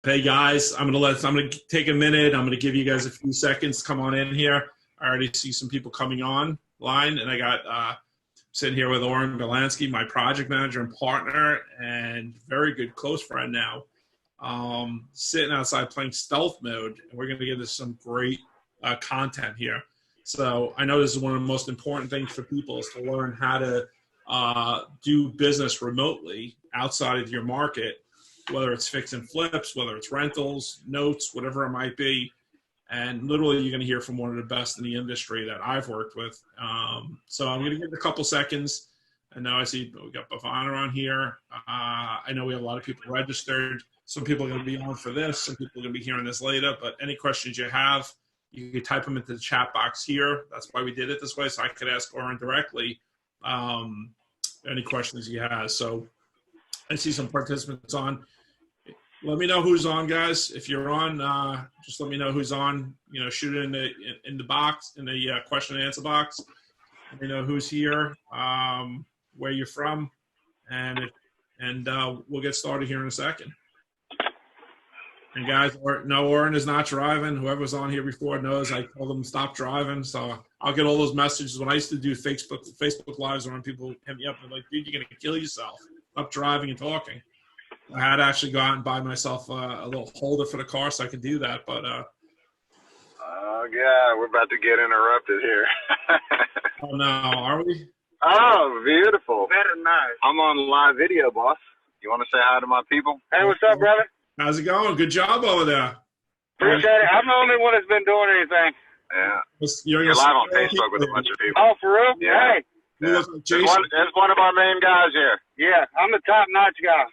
Hey guys, I'm gonna take a minute. I'm gonna give you guys a few seconds to come on in here. I already see some people coming on line, and I got sitting here with Oren Galansky, my project manager and partner, and very good close friend now. Sitting outside playing stealth mode, and we're gonna get us some great content here. So I know this is one of the most important things for people is to learn how to do business remotely outside of your market, whether it's fix and flips, whether it's rentals, notes, whatever it might be. And literally you're going to hear from one of the best in the industry that I've worked with. So I'm going to give it a couple seconds. And now I see we got Bavana on here. I know we have a lot of people registered. Some people are going to be on for this. Some people are going to be hearing this later. But any questions you have, you can type them into the chat box here. That's why we did it this way, so I could ask Oren directly any questions he has. So I see some participants on. Let me know who's on, guys. If you're on, just let me know who's on. You know, shoot it in the box, in the question and answer box. Let me know who's here, where you're from, and we'll get started here in a second. And guys, no, Oren is not driving. Whoever's on here before knows I told them stop driving. So I'll get all those messages. When I used to do Facebook Lives, when people hit me up and like, dude, you're gonna kill yourself. Stop driving and talking. I had to actually go out and buy myself a little holder for the car so I could do that. But oh God, we're about to get interrupted here. oh no, are we? Oh, beautiful. Very nice. I'm on live video, boss. You want to say hi to my people? Hey, what's up, brother? How's it going? Good job over there. Appreciate it. I'm the only one that's been doing anything. Yeah. You're live on Facebook with a bunch of people. Oh, for real? Yeah. Hey. You look like Jason. It's one of our main guys here. Yeah, I'm the top-notch guy.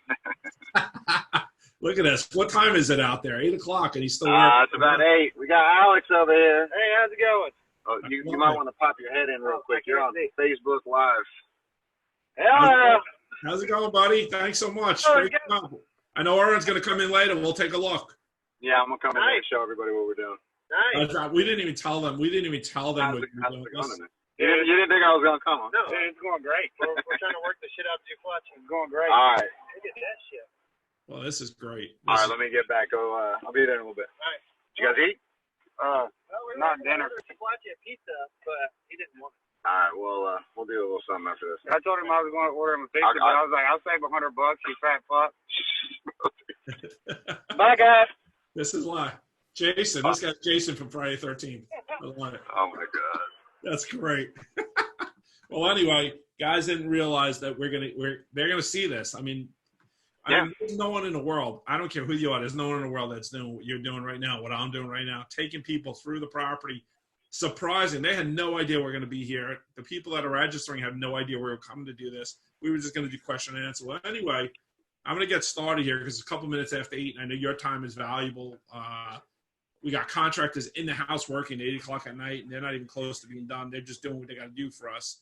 Look at this. What time is it out there? 8 o'clock, and he's still working. It's about 8. We got Alex over here. Hey, how's it going? Oh, you might want to pop your head in real quick. You're on Facebook Live. Hello. How's it going, buddy? Thanks so much. Great job. I know Oren's going to come in later. We'll take a look. Yeah, I'm going to come in and show everybody what we're doing. Nice. We didn't even tell them. What we're doing. You didn't think I was going to come, huh? No, it's going great. We're trying to work the shit out of your clutch. It's going great. All right. Look at that shit. Well, this is great. All right, let me get back. I'll be there in a little bit. All right. Did you guys eat? Not dinner. Watching a pizza, but he didn't want it. All right, well, we'll do a little something after this. I told him I was going to order him a pizza, but I was like, I'll save $100, you fat fuck. Bye, guys. This is live. Jason. This guy's Jason from Friday 13th. I love it. Oh, my God. That's great. Well, anyway, guys didn't realize that they're gonna see this. I mean, there's no one in the world. I don't care who you are. There's no one in the world that's doing what you're doing right now, what I'm doing right now, taking people through the property. Surprising. They had no idea we're going to be here. The people that are registering had no idea we were coming to do this. We were just going to do question and answer. Well, anyway, I'm going to get started here because it's a couple minutes after 8, and I know your time is valuable. We got contractors in the house working at 8 o'clock at night, and they're not even close to being done. They're just doing what they got to do for us.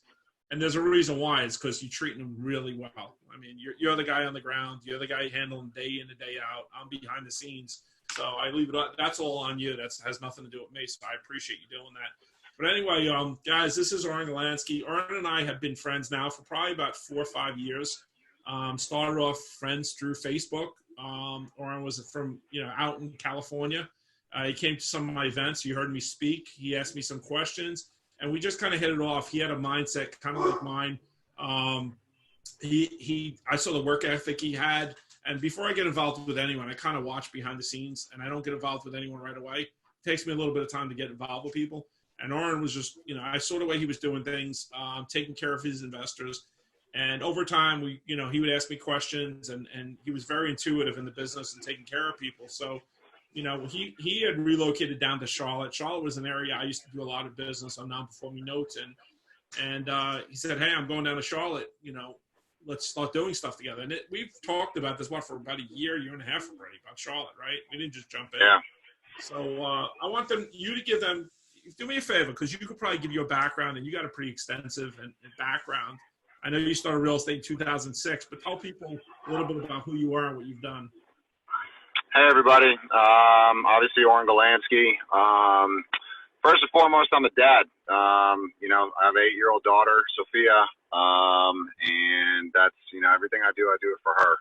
And there's a reason why. It's because you're treating them really well. I mean, you're the guy on the ground. You're the guy handling day in and day out. I'm behind the scenes. So I leave it up. That's all on you. That has nothing to do with me. So I appreciate you doing that. But anyway, guys, this is Oren Galansky. Oren and I have been friends now for probably about 4 or 5 years. Started off friends through Facebook. Oren was from, out in California. He came to some of my events. He heard me speak. He asked me some questions, and we just kind of hit it off. He had a mindset kind of like mine. I saw the work ethic he had, and before I get involved with anyone, I kind of watch behind the scenes, and I don't get involved with anyone right away. It takes me a little bit of time to get involved with people. And Oren was just, I saw the way he was doing things, taking care of his investors. And over time, he would ask me questions, and he was very intuitive in the business and taking care of people. So, he had relocated down to Charlotte. Charlotte was an area I used to do a lot of business on non-performing notes. And he said, hey, I'm going down to Charlotte. Let's start doing stuff together. And we've talked about this, for about a year and a half already about Charlotte, right? We didn't just jump in. Yeah. So I want you to give them, do me a favor, because you could probably give your background, and you got a pretty extensive background. I know you started real estate in 2006, but tell people a little bit about who you are and what you've done. Hey, everybody. Obviously, Oren Galansky. First and foremost, I'm a dad. I have an 8-year-old daughter, Sophia, and that's, everything I do it for her.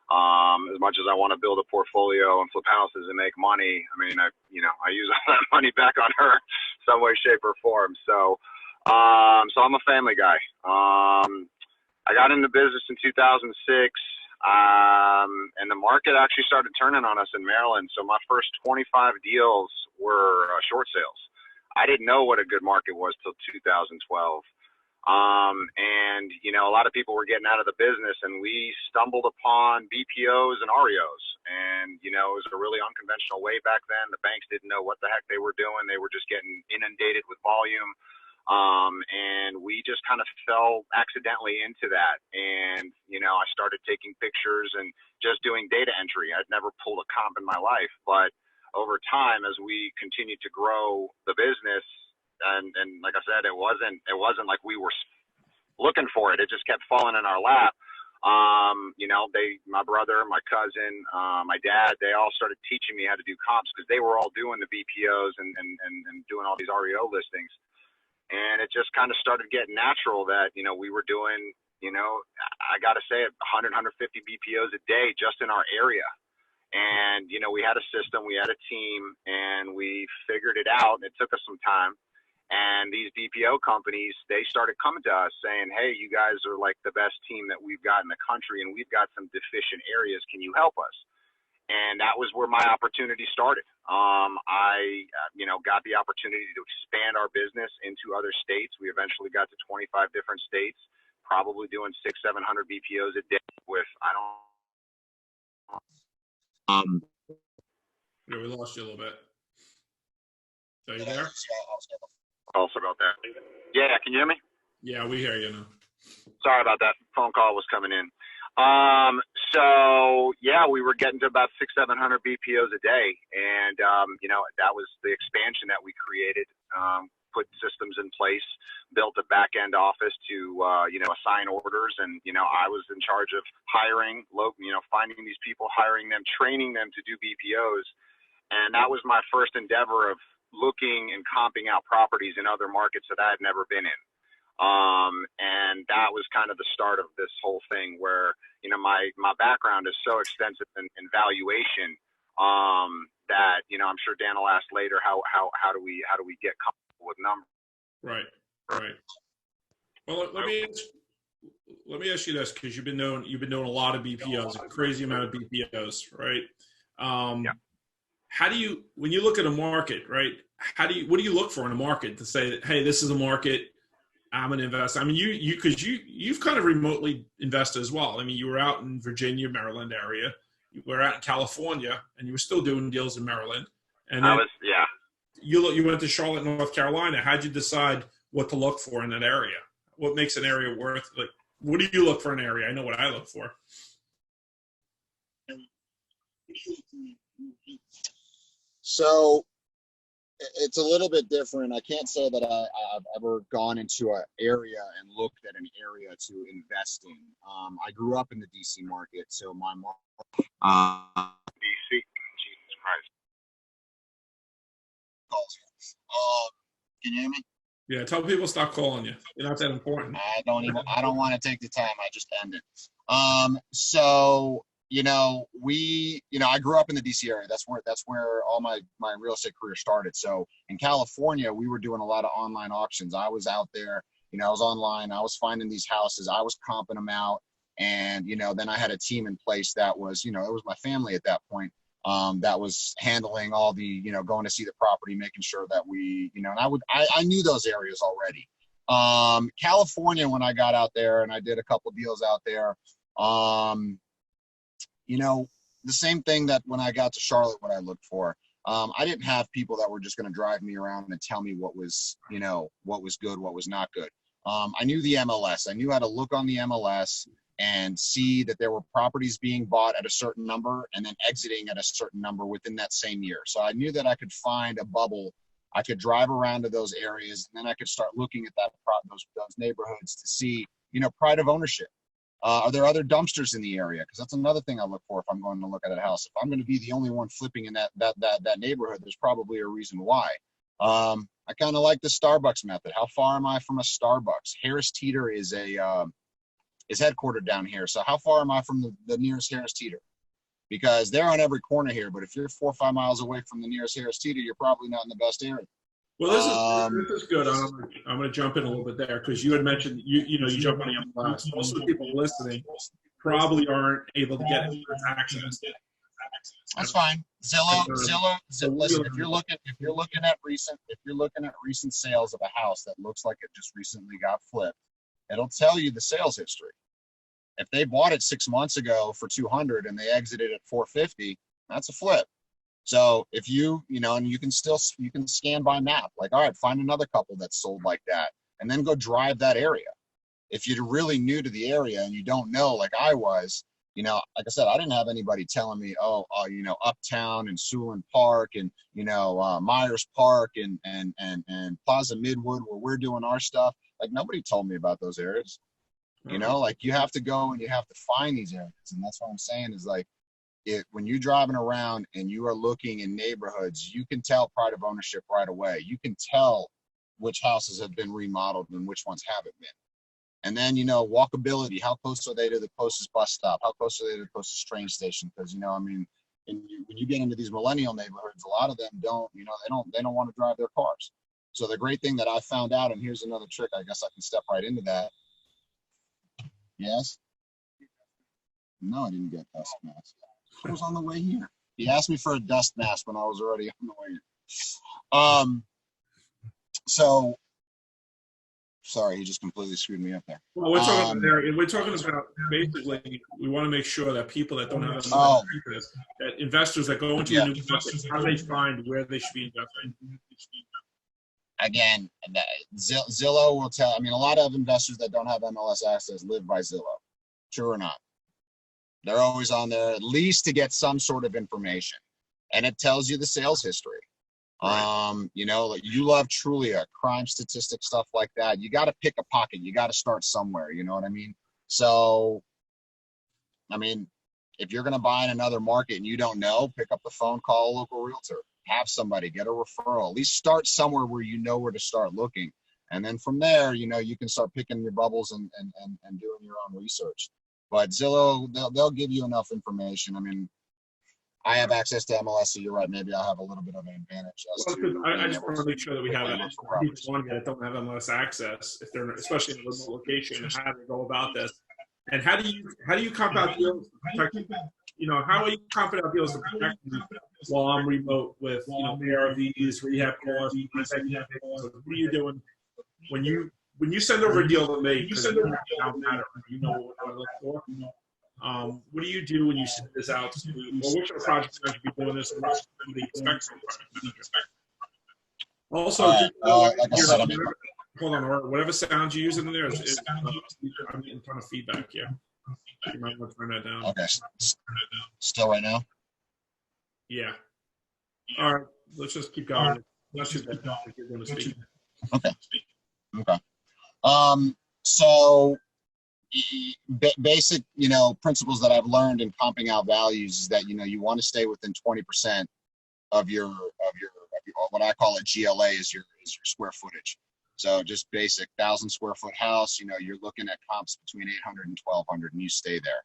As much as I want to build a portfolio and flip houses and make money, I mean, I use all that money back on her some way, shape, or form. So I'm a family guy. I got into business in 2006, and the market actually started turning on us in Maryland. So my first 25 deals were short sales. I didn't know what a good market was till 2012. And, a lot of people were getting out of the business, and we stumbled upon BPOs and REOs. And, it was a really unconventional way back then. The banks didn't know what the heck they were doing. They were just getting inundated with volume. And we just kind of fell accidentally into that. And, I started taking pictures and just doing data entry. I'd never pulled a comp in my life, but over time, as we continued to grow the business, and like I said, it wasn't like we were looking for it. It just kept falling in our lap. My brother, my cousin, my dad, they all started teaching me how to do comps because they were all doing the BPOs and doing all these REO listings. And it just kind of started getting natural that, we were doing, I got to say 100, 150 BPOs a day just in our area. And, we had a system, we had a team, and we figured it out. It took us some time. And these BPO companies, they started coming to us saying, hey, you guys are like the best team that we've got in the country, and we've got some deficient areas. Can you help us? And that was where my opportunity started. I got the opportunity to expand our business into other states. We eventually got to 25 different states, probably doing 600-700 BPOs a day with, Yeah, we lost you a little bit. Are you there? Also about that. Yeah, can you hear me? Yeah, we hear you now. Sorry about that. Phone call was coming in. So yeah, we were getting to about 600-700 BPOs a day, and that was the expansion that we created. Put systems in place, built a back end office to assign orders, and I was in charge of hiring, finding these people, hiring them, training them to do BPOs, and that was my first endeavor of looking and comping out properties in other markets that I had never been in. And that was kind of the start of this whole thing where, my background is so extensive in valuation, that, I'm sure Dan will ask later, how do we get comfortable with numbers? Right. Well, let me ask you this, because you've been doing a lot of BPOs, a crazy amount of BPOs, right? Yeah. How do you, when you look at a market, right? What do you look for in a market to say that, hey, this is a market I'm going to invest? I mean, you've kind of remotely invested as well. I mean, you were out in Virginia, Maryland area. You were out in California, and you were still doing deals in Maryland. And then you went to Charlotte, North Carolina. How'd you decide what to look for in that area? What makes an area worth, like, what do you look for in an area? I know what I look for. So it's a little bit different. I can't say that I've ever gone into an area and looked at an area to invest in. I grew up in the DC market, so my mom. DC, Jesus Christ. Can you hear me? Yeah, tell people stop calling you. You're not that important. I don't want to take the time. I just end it. So I grew up in the DC area. That's where all my real estate career started. So in California, we were doing a lot of online auctions. I was out there, I was online. I was finding these houses. I was comping them out. And, then I had a team in place that was, it was my family at that point, that was handling all the, going to see the property, making sure that we, and I knew those areas already. California, when I got out there and I did a couple deals out there, the same thing that when I got to Charlotte, what I looked for, I didn't have people that were just going to drive me around and tell me what was good, what was not good. I knew the MLS. I knew how to look on the MLS and see that there were properties being bought at a certain number and then exiting at a certain number within that same year. So I knew that I could find a bubble. I could drive around to those areas, and then I could start looking at those neighborhoods to see, pride of ownership. Are there other dumpsters in the area? Because that's another thing I look for if I'm going to look at a house. If I'm going to be the only one flipping in that neighborhood, there's probably a reason why. I kind of like the Starbucks method. How far am I from a Starbucks? Harris Teeter is a is headquartered down here. So how far am I from the nearest Harris Teeter? Because they're on every corner here, but if you're 4 or 5 miles away from the nearest Harris Teeter, you're probably not in the best area. Well, this is good. I'm going to jump in a little bit there because you had mentioned you jump on the MLS. Most of the people listening probably aren't able to get access. That's fine. Zillow. Listen, if you're looking at recent sales of a house that looks like it just recently got flipped, it'll tell you the sales history. If they bought it 6 months ago for 200 and they exited at 450, that's a flip. So if and you can scan by map, like, all right, find another couple that's sold like that, and then go drive that area. If you're really new to the area and you don't know, like I was, like I said, I didn't have anybody telling me, Uptown and Siouxland Park and, Myers Park and Plaza Midwood where we're doing our stuff. Like, nobody told me about those areas. Like, you have to go and you have to find these areas. And that's what I'm saying is, like, when you're driving around and you are looking in neighborhoods, you can tell pride of ownership right away. You can tell which houses have been remodeled and which ones haven't been. And then, walkability, how close are they to the closest bus stop? How close are they to the closest train station? Because, when you get into these millennial neighborhoods, a lot of them don't want to drive their cars. So the great thing that I found out, and here's another trick, I guess I can step right into that. Yes? No, I didn't get dust mask. I was on the way here. He asked me for a dust mask when I was already on the way here. So, sorry, he just completely screwed me up there. Well, we're talking about basically, we want to make sure that people that don't have that investors that go into a new market, how they find where they should be investing. Again, Zillow will tell. A lot of investors that don't have MLS access live by Zillow. True or not? They're always on there at least to get some sort of information, and it tells you the sales history. Right. Like, you love Trulia, crime statistics, stuff like that. You got to pick a pocket. You got to start somewhere. You know what I mean? So, if you're going to buy in another market and you don't know, pick up the phone, call a local realtor, have somebody, get a referral, at least start somewhere where you know where to start looking. And then from there, you can start picking your bubbles and doing your own research. But Zillow, they'll give you enough information. I have access to MLS, so you're right. Maybe I'll have a little bit of an advantage. I just want to make sure that we have people that don't have MLS access, if they're especially in a remote location, and how do they go about this? And how do you comp out deals? How are you comping out deals to protect me while I'm remote with ARVs, rehab costs? What are you doing when you send over a deal to me? You send over a deal to matter. You know what I look for. What do you do when you send this out? What should a project manager be doing this? What do they expect from Also, hold on, whatever sounds you use in there I'm getting a ton of feedback here. You might want to turn that down. Okay. Still right now? Yeah. All right. Let's just keep going. Let's just keep going. You're going to speak. Okay. So basic, principles that I've learned in comping out values is that, you want to stay within 20% of your what I call a GLA is your square footage. So just basic 1,000 square foot house, you're looking at comps between 800 and 1,200 and you stay there.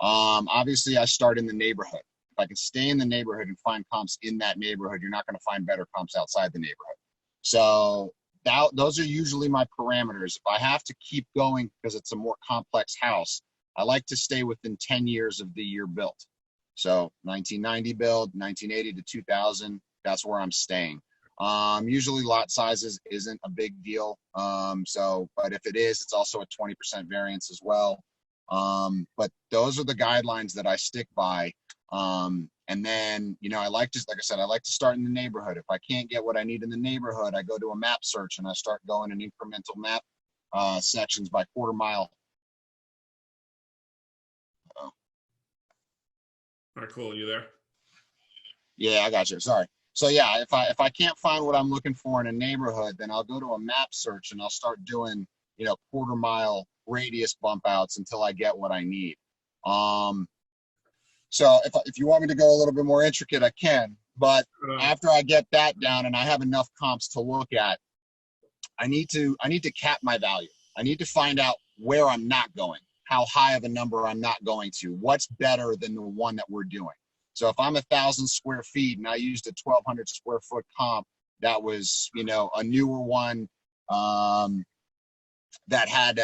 Obviously I start in the neighborhood. If I can stay in the neighborhood and find comps in that neighborhood, you're not going to find better comps outside the neighborhood. So those are usually my parameters. If I have to keep going because it's a more complex house, I like to stay within 10 years of the year built. So 1990 build, 1980 to 2000, that's where I'm staying. Usually lot sizes isn't a big deal. But if it is, it's also a 20% variance as well. But those are the guidelines that I stick by. And then, I like to start in the neighborhood. If I can't get what I need in the neighborhood, I go to a map search and I start going in incremental map sections by quarter mile. All right, cool. You there? Yeah, I got you. Sorry. So yeah, if I can't find what I'm looking for in a neighborhood, then I'll go to a map search and I'll start doing, quarter mile radius bump outs until I get what I need. So if you want me to go a little bit more intricate, I can. But after I get that down and I have enough comps to look at, I need to cap my value. I need to find out where I'm not going. how high of a number I'm not going to. What's better than the one that we're doing? So if I'm 1,000 square feet and I used a 1,200 square foot comp that was, you know, a newer one, that had,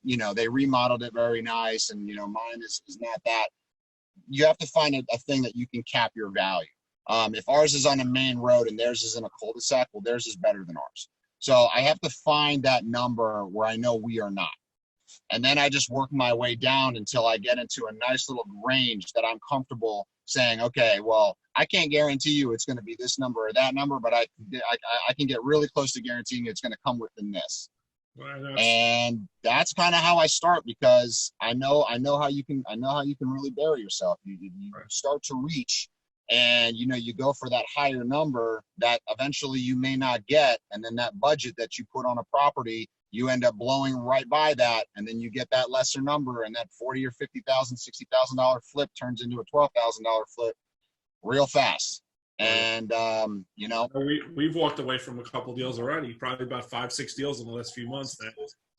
you know, they remodeled it very nice, and, you know, mine is not that. You have to find a thing that you can cap your value. If ours is on a main road and theirs is in a cul-de-sac, well, theirs is better than ours. So I have to find that number where I know we are not. And then I just work my way down until I get into a nice little range that I'm comfortable saying, okay, well, I can't guarantee you it's going to be this number or that number, but I can get really close to guaranteeing it's going to come within this. And that's kind of how I start, because I know how you can really bury yourself. You start to reach, and you know, you go for that higher number that eventually you may not get, and then that budget that you put on a property, you end up blowing right by that, and then you get that lesser number, and that $40,000 or $50,000, $60,000 flip turns into a $12,000 flip real fast. And you know, we've walked away from a couple deals already, probably about 5-6 deals in the last few months that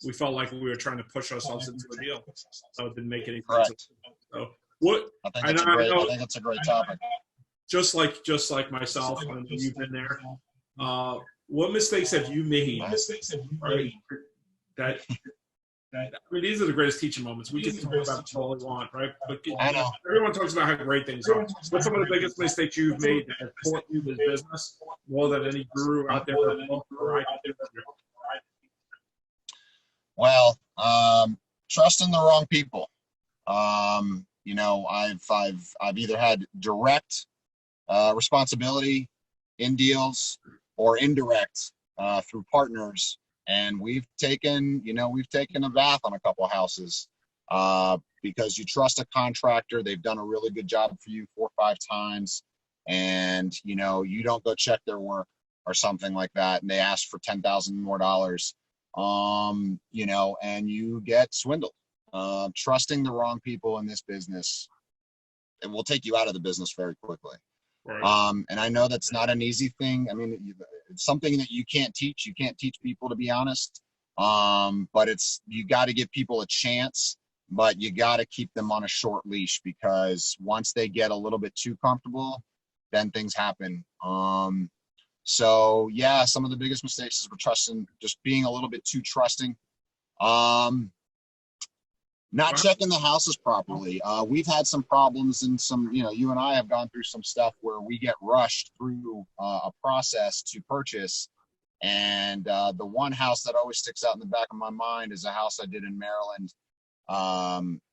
we felt like we were trying to push ourselves into a deal, so it didn't make any sense. So what I think it's a great topic. Just like myself, I mean, you've been there. What mistakes have you made? Right? I mean, these are the greatest teaching moments. We can talk about all we want, right? But I know everyone talks about how great things are. What's some of the biggest mistakes you've made that have taught you this business more than any guru out there? Well, trusting the wrong people. You know, I've either had direct responsibility in deals or indirect through partners. And we've taken a bath on a couple of houses because you trust a contractor. They've done a really good job for you 4 or 5 times, and you know, you don't go check their work or something like that, and they ask for $10,000 more, you know, and you get swindled. Trusting the wrong people in this business, it will take you out of the business very quickly. Right. And I know that's not an easy thing. I mean, it's something that you can't teach. You can't teach people, to be honest. But you got to give people a chance, but you got to keep them on a short leash, because once they get a little bit too comfortable, then things happen. So yeah, some of the biggest mistakes is just being a little bit too trusting. Not checking the houses properly. We've had some problems, and you know, you and I have gone through some stuff where we get rushed through a process to purchase. And the one house that always sticks out in the back of my mind is a house I did in Maryland.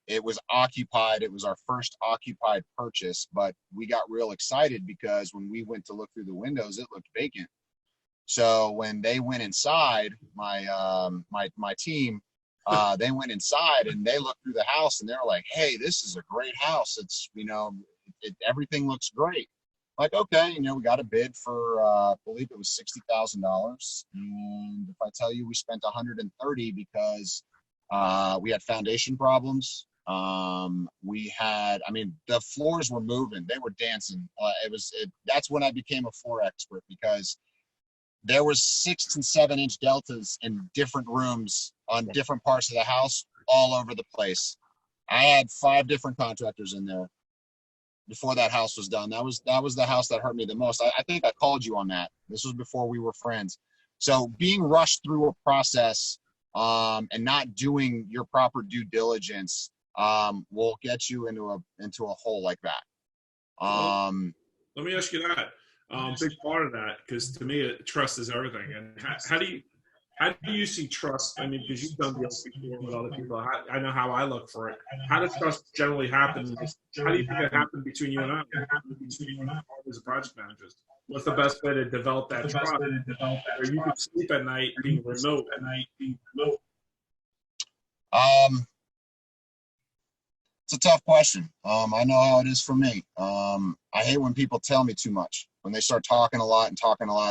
It was occupied. It was our first occupied purchase, but we got real excited because when we went to look through the windows, it looked vacant. So when they went inside, my team, they went inside and they looked through the house and they were like, hey, this is a great house. It's, you know, everything looks great. Like, okay, you know, we got a bid for, I believe it was $60,000. And if I tell you, we spent $130 because we had foundation problems. The floors were moving. They were dancing. That's when I became a floor expert, because there was 6 and 7 inch deltas in different rooms on different parts of the house, all over the place. I had 5 different contractors in there before that house was done. That was the house that hurt me the most. I think I called you on that. This was before we were friends. So being rushed through a process and not doing your proper due diligence will get you into a hole like that. Let me ask you that. Big part of that, because to me, trust is everything. And how do you see trust? I mean, because you've done deals before with other people. I know how I look for it. How does trust generally happen? How do you think it happened between you and I? As a project manager, what's the best way to develop that trust? Where you can sleep at night being remote. It's a tough question. I know how it is for me. I hate when people tell me too much. When they start talking a lot,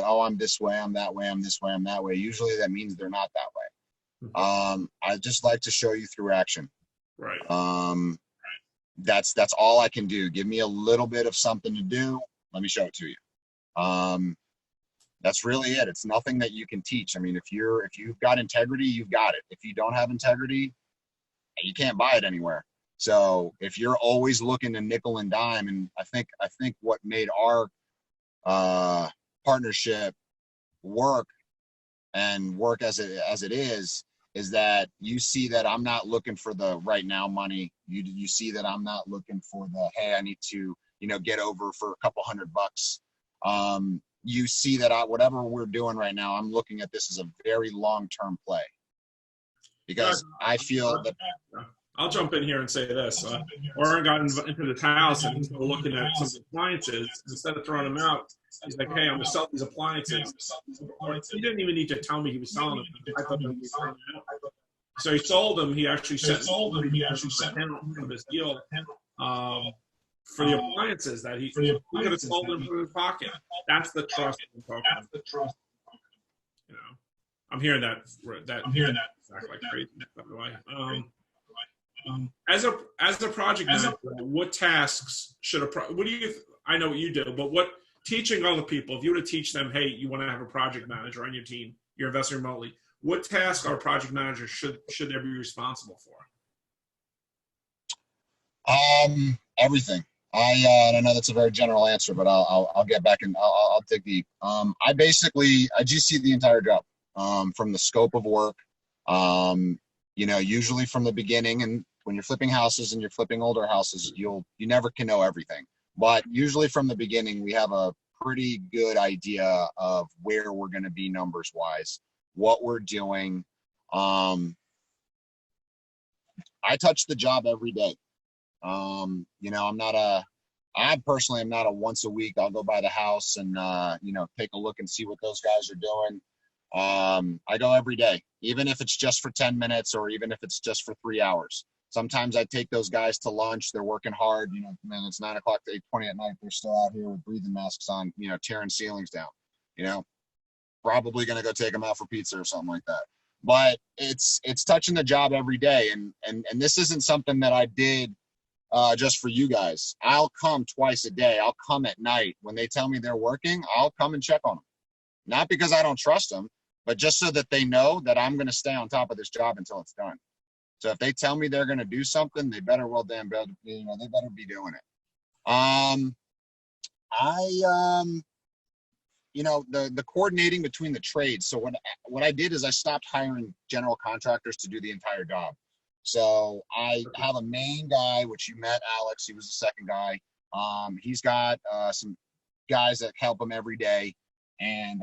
oh, I'm this way, I'm that way, I'm this way, I'm that way. Usually that means they're not that way. I just like to show you through action. Right. That's all I can do. Give me a little bit of something to do. Let me show it to you. That's really it. It's nothing that you can teach. I mean, if you've got integrity, you've got it. If you don't have integrity, you can't buy it anywhere. So if you're always looking to nickel and dime, and I think what made our partnership work and work as it is that you see that I'm not looking for the right now money. You see that I'm not looking for the, hey, I need to, get over for a couple $100. You see that whatever we're doing right now, I'm looking at this as a very long-term play, because I feel that. I'll jump in here and say this. Oren got into the house and he's looking at some of the appliances. Instead of throwing them out, he's like, hey, I'm going to sell these appliances. He didn't even need to tell me he was selling them. I thought he was throwing them out. So he sold them. He actually sent from this deal for the appliances that he could have sold them from his pocket. That's the trust. I'm hearing that exactly like crazy, by the way. As a project manager, what tasks should I know what you do, but what teaching other people, if you were to teach them, hey, you want to have a project manager on your team, you're investing remotely, what tasks our project managers should they be responsible for? Everything. I know that's a very general answer, but I'll get back and I'll dig deep. I just see the entire job, from the scope of work, usually from the beginning. And when you're flipping houses and you're flipping older houses, you never can know everything. But usually from the beginning, we have a pretty good idea of where we're going to be numbers wise, what we're doing. I touch the job every day. I personally am not a once a week, I'll go by the house and, take a look and see what those guys are doing. I go every day, even if it's just for 10 minutes or even if it's just for 3 hours. Sometimes I take those guys to lunch. They're working hard. Man, it's 9 o'clock to 8:20 at night. They're still out here with breathing masks on, tearing ceilings down, probably going to go take them out for pizza or something like that. But it's touching the job every day. And this isn't something that I did just for you guys. I'll come twice a day. I'll come at night. When they tell me they're working, I'll come and check on them. Not because I don't trust them, but just so that they know that I'm going to stay on top of this job until it's done. So if they tell me they're going to do something, they better they better be doing it. The coordinating between the trades. So what I did is I stopped hiring general contractors to do the entire job. So I have a main guy, which you met, Alex. He was the second guy. He's got some guys that help him every day. And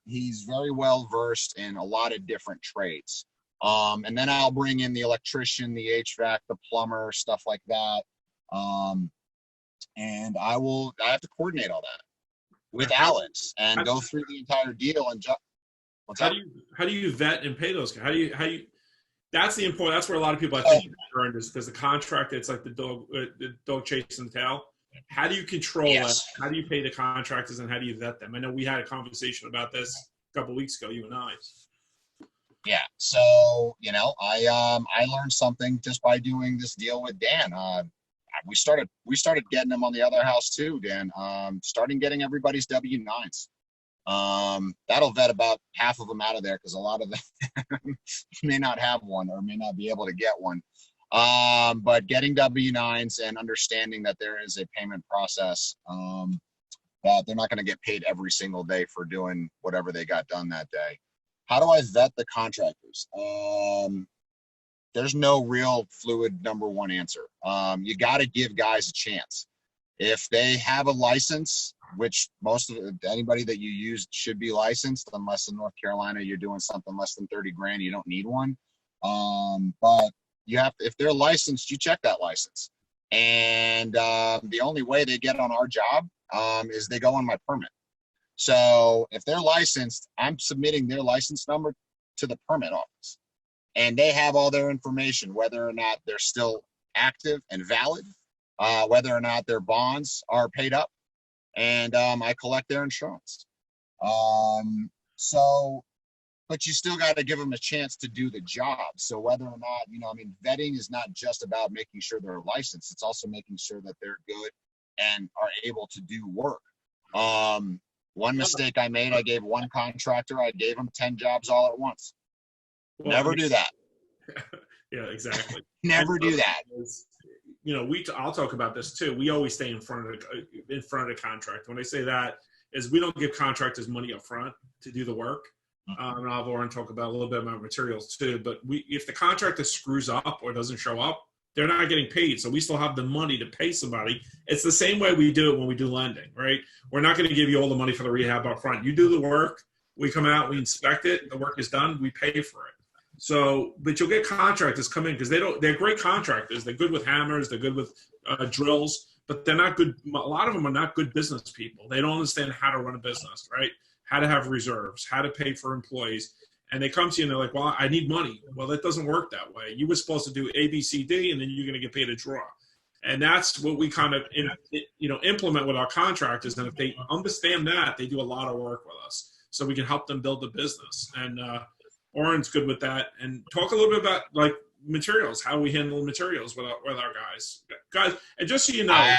he's very well versed in a lot of different trades. And then I'll bring in the electrician, the HVAC, the plumber, stuff like that. And I have to coordinate all that with Alex and go through the entire deal. And how do you vet and pay those guys? How do you? That's the important. That's where a lot of people I think are is because the contract. It's like the dog chasing the tail. How do you control that? How do you pay the contractors and how do you vet them? I know we had a conversation about this a couple of weeks ago, you and I. Yeah. So, I learned something just by doing this deal with Dan. We started getting them on the other house too, Dan. Starting getting everybody's W-9s. That'll vet about half of them out of there because a lot of them may not have one or may not be able to get one. But getting W-9s and understanding that there is a payment process, that they're not going to get paid every single day for doing whatever they got done that day. How do I vet the contractors? There's no real fluid number one answer. You got to give guys a chance. If they have a license, which anybody that you use should be licensed, unless in North Carolina you're doing something less than 30 grand, you don't need one. But if they're licensed, you check that license. And the only way they get on our job is they go on my permit. So if they're licensed, I'm submitting their license number to the permit office. And they have all their information, whether or not they're still active and valid, whether or not their bonds are paid up, and I collect their insurance. But you still got to give them a chance to do the job. So whether or not, vetting is not just about making sure they're licensed. It's also making sure that they're good and are able to do work. One mistake I made, I gave one contractor, I gave him 10 jobs all at once. Never do that. Yeah, exactly. Never do that. You know, I'll talk about this too. We always stay in front of the contract. When I say that, is we don't give contractors money up front to do the work. And I'll have Lauren talk about a little bit about materials too. But if the contractor screws up or doesn't show up, they're not getting paid. So we still have the money to pay somebody. It's the same way we do it when we do lending, right? We're not going to give you all the money for the rehab up front. You do the work, we come out, we inspect it, the work is done, we pay for it. So, but you'll get contractors come in because they're great contractors. They're good with hammers, they're good with drills, but they're not good. A lot of them are not good business people. They don't understand how to run a business, right? How to have reserves, how to pay for employees. And they come to you and they're like, well, I need money. Well, that doesn't work that way. You were supposed to do A, B, C, D, and then you're going to get paid a draw. And that's what we kind of, implement with our contractors. And if they understand that, they do a lot of work with us. So we can help them build the business. And Oren's good with that. And talk a little bit about like materials, how we handle materials with our guys. And just so you know,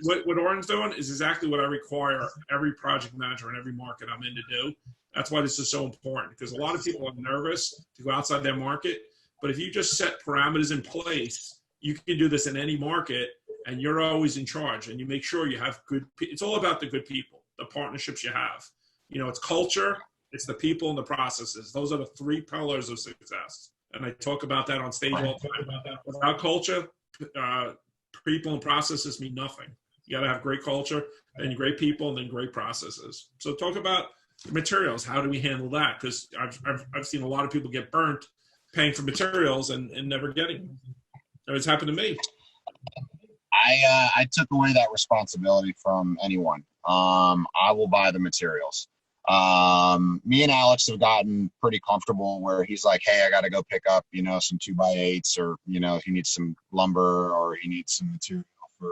what Oren's doing is exactly what I require every project manager in every market I'm in to do. That's why this is so important, because a lot of people are nervous to go outside their market. But if you just set parameters in place, you can do this in any market, and you're always in charge. And you make sure you have it's all about the good people, the partnerships you have. It's culture, it's the people, and the processes. Those are the three pillars of success. And I talk about that on stage all the time. Without culture, people and processes mean nothing. You got to have great culture, and great people, and then great processes. So talk about materials. How do we handle that? Because I've seen a lot of people get burnt paying for materials and never getting them. It's happened to me. I took away that responsibility from anyone. I will buy the materials. Me and Alex have gotten pretty comfortable where he's like, hey, I got to go pick up, some 2x8s, or, he needs some lumber, or he needs some material for,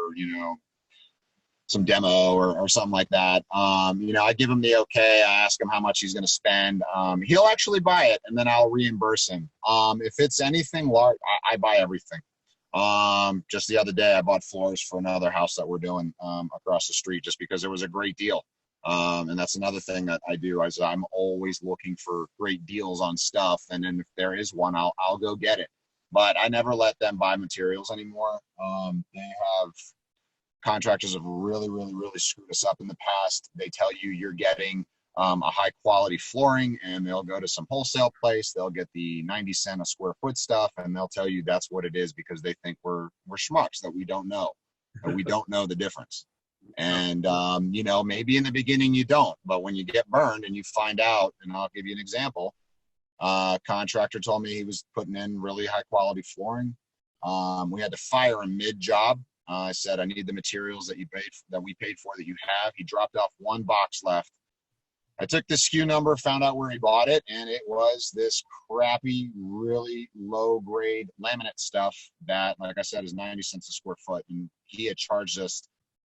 some demo or something like that. I give him the okay. I ask him how much he's going to spend. He'll actually buy it, and then I'll reimburse him. If it's anything large, I buy everything. Just the other day, I bought floors for another house that we're doing across the street, just because it was a great deal. And that's another thing that I do, is I'm always looking for great deals on stuff. And then if there is one, I'll go get it. But I never let them buy materials anymore. Contractors have really, really, really screwed us up in the past. They tell you you're getting a high quality flooring, and they'll go to some wholesale place. They'll get the 90 cent a square foot stuff, and they'll tell you that's what it is, because they think we're schmucks, that we don't know, that we don't know the difference. And, maybe in the beginning you don't, but when you get burned and you find out, and I'll give you an example, contractor told me he was putting in really high quality flooring. We had to fire him mid-job. I said, I need the materials that we paid for that you have. He dropped off one box left. I took the SKU number, found out where he bought it, and it was this crappy, really low grade laminate stuff that, like I said, is 90 cents a square foot. And he had charged us,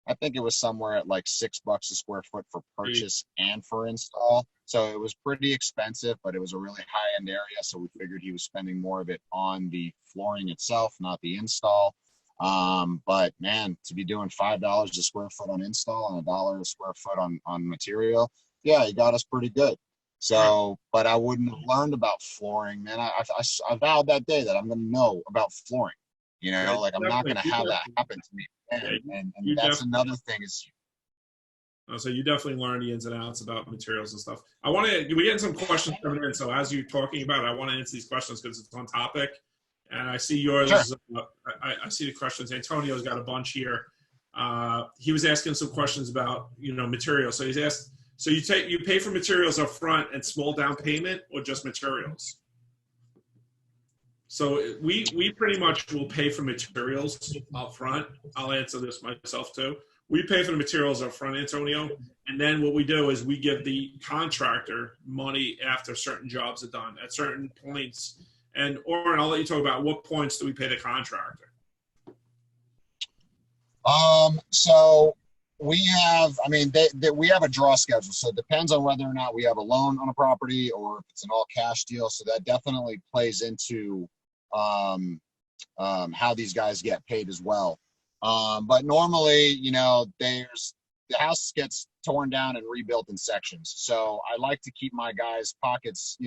I think it was somewhere at like $6 a square foot for purchase and for install. So it was pretty expensive, but it was a really high end area. So we figured he was spending more of it on the flooring itself, not the install. But man, to be doing $5 a square foot on install and $1 a square foot on material, yeah, he got us pretty good. So, but I wouldn't have learned about flooring, man. I vowed that day that I'm going to know about flooring. Like I'm not going to have that happen to me. And that's another thing is. So you definitely learn the ins and outs about materials and stuff. We're getting some questions coming in. So as you're talking about it, I want to answer these questions because it's on topic. And I see yours. Sure. I see the questions. Antonio's got a bunch here. He was asking some questions about, materials. So he's asked, so you pay for materials up front and small down payment, or just materials? So we pretty much will pay for materials up front. I'll answer this myself too. We pay for the materials up front, Antonio, and then what we do is we give the contractor money after certain jobs are done at certain points. And Oren, I'll let you talk about what points do we pay the contractor. So we have, we have a draw schedule. So it depends on whether or not we have a loan on a property or if it's an all cash deal. So that definitely plays into how these guys get paid as well. But normally, the house gets torn down and rebuilt in sections. So I like to keep my guys' pockets,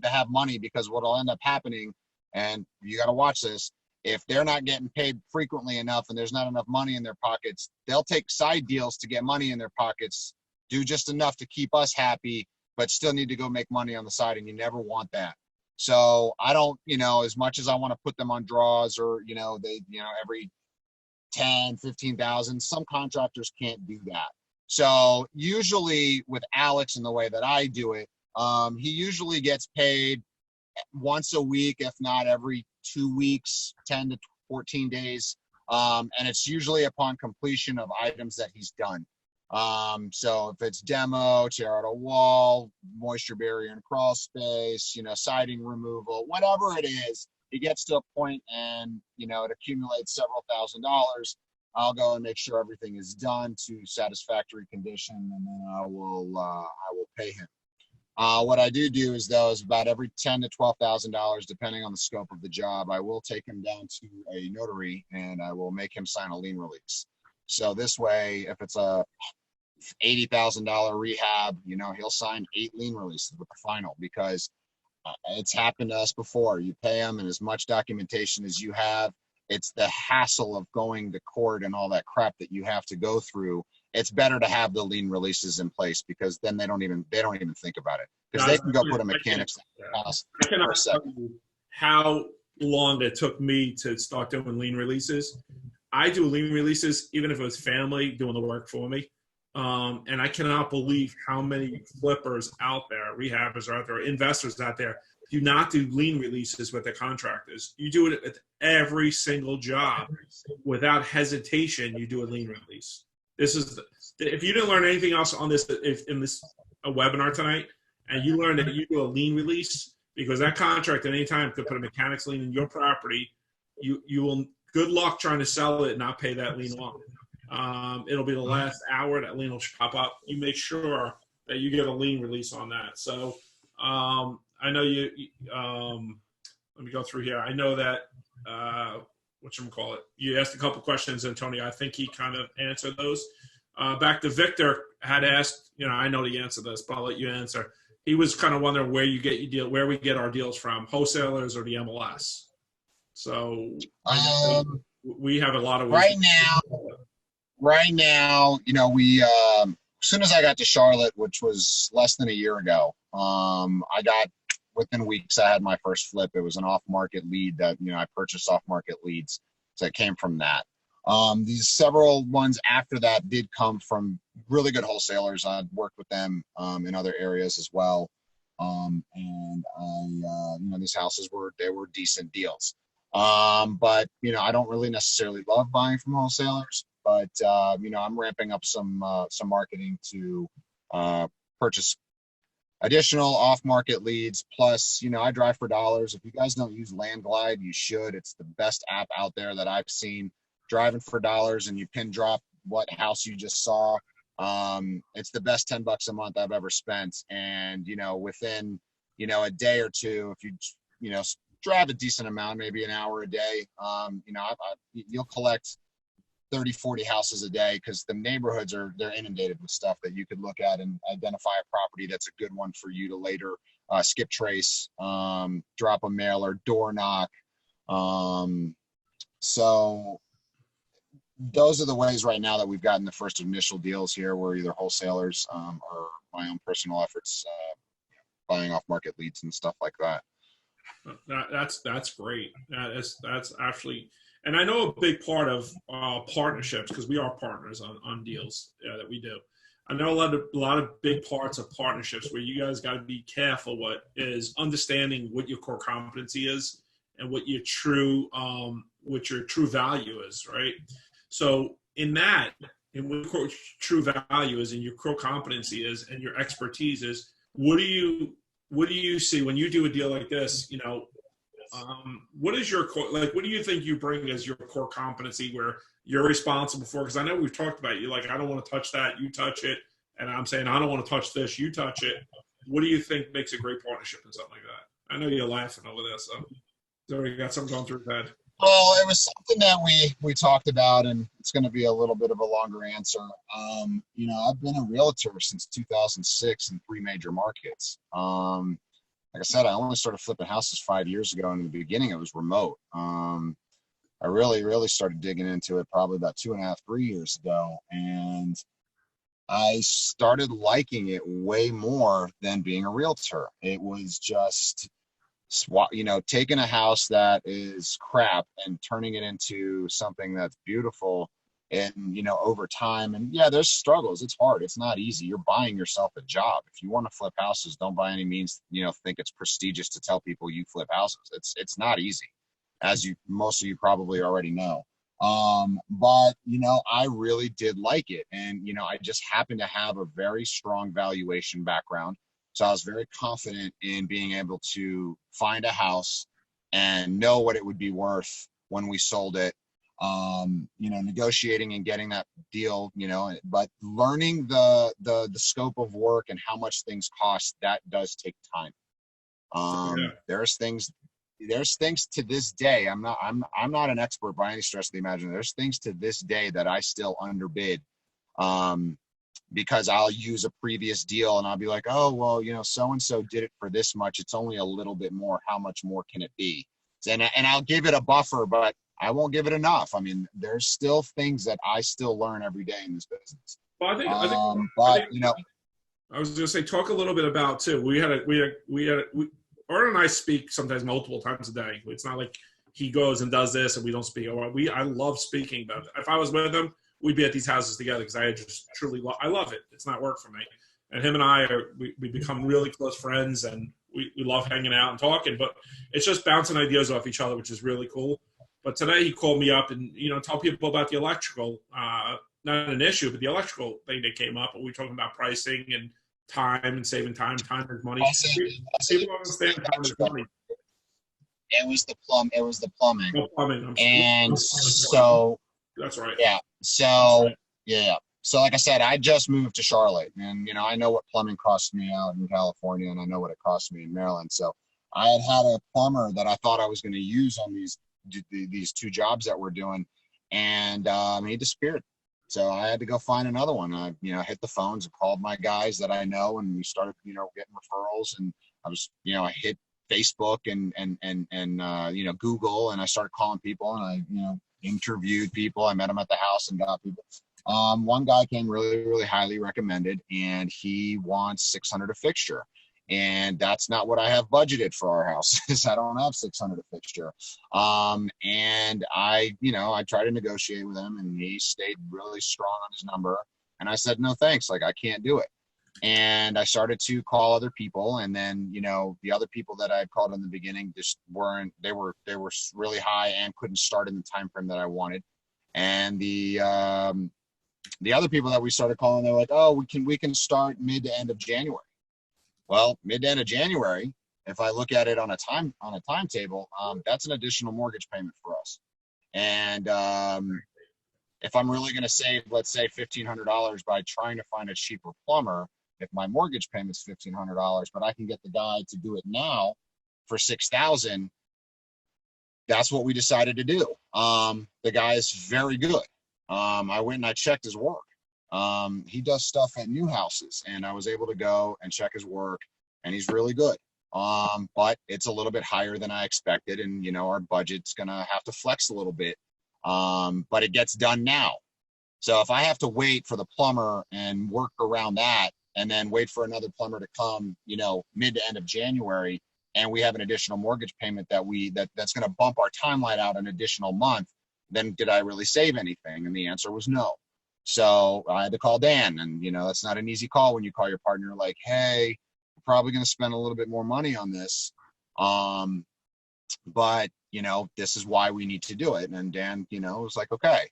to have money, because what will end up happening And you got to watch this. If they're not getting paid frequently enough and there's not enough money in their pockets, they'll take side deals to get money in their pockets, do just enough to keep us happy, but still need to go make money on the side. And you never want that. So I don't, as much as I want to put them on draws or, every 10, 15,000, some contractors can't do that. So usually with Alex and the way that I do it, he usually gets paid once a week, if not every 2 weeks, 10 to 14 days. And it's usually upon completion of items that he's done. So if it's demo, tear out a wall, moisture barrier and crawl space, siding removal, whatever it is, he gets to a point and, it accumulates several $1,000s. I'll go and make sure everything is done to satisfactory condition, and then I will pay him. What I do is about every $10,000 to $12,000, depending on the scope of the job, I will take him down to a notary and I will make him sign a lien release. So this way, if it's a $80,000 rehab, he'll sign 8 lien releases with the final, because it's happened to us before. You pay him, and as much documentation as you have, it's the hassle of going to court and all that crap that you have to go through. It's better to have the lien releases in place, because then they don't even think about it, because they can go put a mechanic's house for a second. How long it took me to start doing lien releases. I do lien releases even if it was family doing the work for me. And I cannot believe how many flippers out there, rehabbers are out there, investors out there, do not do lien releases with the contractors. You do it at every single job. Without hesitation, you do a lien release. If you didn't learn anything else on this, in this webinar tonight, and you learned that you do a lien release, because that contract at any time could put a mechanic's lien in your property, you will, good luck trying to sell it and not pay that lien loan. It'll be the last hour that lien will pop up. You make sure that you get a lien release on that. So I know you let me go through here. I know that you asked a couple questions, Antonio. I think he kind of answered those. Back to Victor had asked, I know the answer to this, but I'll let you answer. He was kind of wondering where you get your deal, where we get our deals from, wholesalers or the MLS. So we have a lot of right now, we as soon as I got to Charlotte, which was less than a year ago, I got, within weeks, I had my first flip. It was an off-market lead that, I purchased off-market leads. So it came from that. These several ones after that did come from really good wholesalers. I'd worked with them in other areas as well. These houses were decent deals. But, I don't really necessarily love buying from wholesalers, but, I'm ramping up some marketing to purchase additional off-market leads. Plus, I drive for dollars. If you guys don't use Landglide, you should. It's the best app out there that I've seen. Driving for dollars, and you pin drop what house you just saw. It's the best $10 a month I've ever spent. And, within, a day or two, if you, drive a decent amount, maybe an hour a day, you'll collect 30, 40 houses a day, because the neighborhoods they're inundated with stuff that you could look at and identify a property that's a good one for you to later skip trace, drop a mailer, door knock. So those are the ways right now that we've gotten the first initial deals here. We're either wholesalers or my own personal efforts, buying off market leads and stuff like that. That's great. That's actually, and I know a big part of partnerships, because we are partners on deals that we do. I know a lot of big parts of partnerships where you guys got to be careful what is understanding what your core competency is and what your true value is, right? So in what your true value is and your core competency is and your expertise is, what do you see when you do a deal like this? What is your core, what do you think you bring as your core competency where you're responsible for? Because I know we've talked about you, I don't want to touch that, you touch it. And I'm saying, I don't want to touch this, you touch it. What do you think makes a great partnership and something like that? I know you're laughing over this, so you already got something going through your head. Well, it was something that we talked about, and it's going to be a little bit of a longer answer. I've been a realtor since 2006 in 3 major markets. like I said, I only started flipping houses 5 years ago, and in the beginning it was remote. I really started digging into it probably about 2.5, 3 years ago, and I started liking it way more than being a realtor. It was just, taking a house that is crap and turning it into something that's beautiful, and over time. And yeah, there's struggles. It's hard. It's not easy. You're buying yourself a job. If you want to flip houses, don't by any means think it's prestigious to tell people you flip houses. It's not easy, as most of you probably already know. But I really did like it, and I just happened to have a very strong valuation background, so I was very confident in being able to find a house and know what it would be worth when we sold it. Negotiating and getting that deal, but learning the scope of work and how much things cost, that does take time. There's things to this day. I'm not an expert by any stretch of the imagination. There's things to this day that I still underbid, because I'll use a previous deal and I'll be like, oh, well, so-and-so did it for this much. It's only a little bit more. How much more can it be? And I'll give it a buffer, but I won't give it enough. I mean, there's still things that I still learn every day in this business. Well, I was going to say, talk a little bit about too. Aaron and I speak sometimes multiple times a day. It's not like he goes and does this and we don't speak. I love speaking, but if I was with him, we'd be at these houses together, because I just truly I love it. It's not work for me. And him and I we become really close friends, and we love hanging out and talking, but it's just bouncing ideas off each other, which is really cool. But today he called me up and, tell people about the electrical, not an issue, but the electrical thing that came up. And we were talking about pricing and time and saving time. Time is money. People don't understand time is money. It was the plumbing. No plumbing. And so that's right. Yeah. So yeah. So like I said, I just moved to Charlotte, and I know what plumbing costs me out in California, and I know what it costs me in Maryland. So I had a plumber that I thought I was going to use on these two jobs that we're doing, and he disappeared. So I had to go find another one. I hit the phones and called my guys that I know, and we started getting referrals. And I was I hit Facebook and Google, and I started calling people, and I interviewed people. I met them at the house and got people. One guy came really highly recommended, and he wants $600 a fixture. And that's not what I have budgeted for our house. I don't have $600 a fixture. And I tried to negotiate with him, and he stayed really strong on his number. And I said, no, thanks. Like, I can't do it. And I started to call other people. And then, the other people that I had called in the beginning just they were really high and couldn't start in the time frame that I wanted. And the other people that we started calling, they're like, oh, we can start mid to end of January. Well, mid to end of January, if I look at it on a timetable, that's an additional mortgage payment for us. And if I'm really going to save, let's say, $1,500 by trying to find a cheaper plumber, if my mortgage payment's $1,500, but I can get the guy to do it now for $6,000, that's what we decided to do. The guy is very good. I went and I checked his work. He does stuff at new houses, and I was able to go and check his work, and he's really good. But it's a little bit higher than I expected, and our budget's gonna have to flex a little bit. But it gets done now. So if I have to wait for the plumber and work around that, and then wait for another plumber to come, mid to end of January, and we have an additional mortgage payment that's gonna bump our timeline out an additional month, then did I really save anything? And the answer was no. So I had to call Dan, and that's not an easy call when you call your partner like, hey, we're probably going to spend a little bit more money on this, but this is why we need to do it. And Dan was like, okay.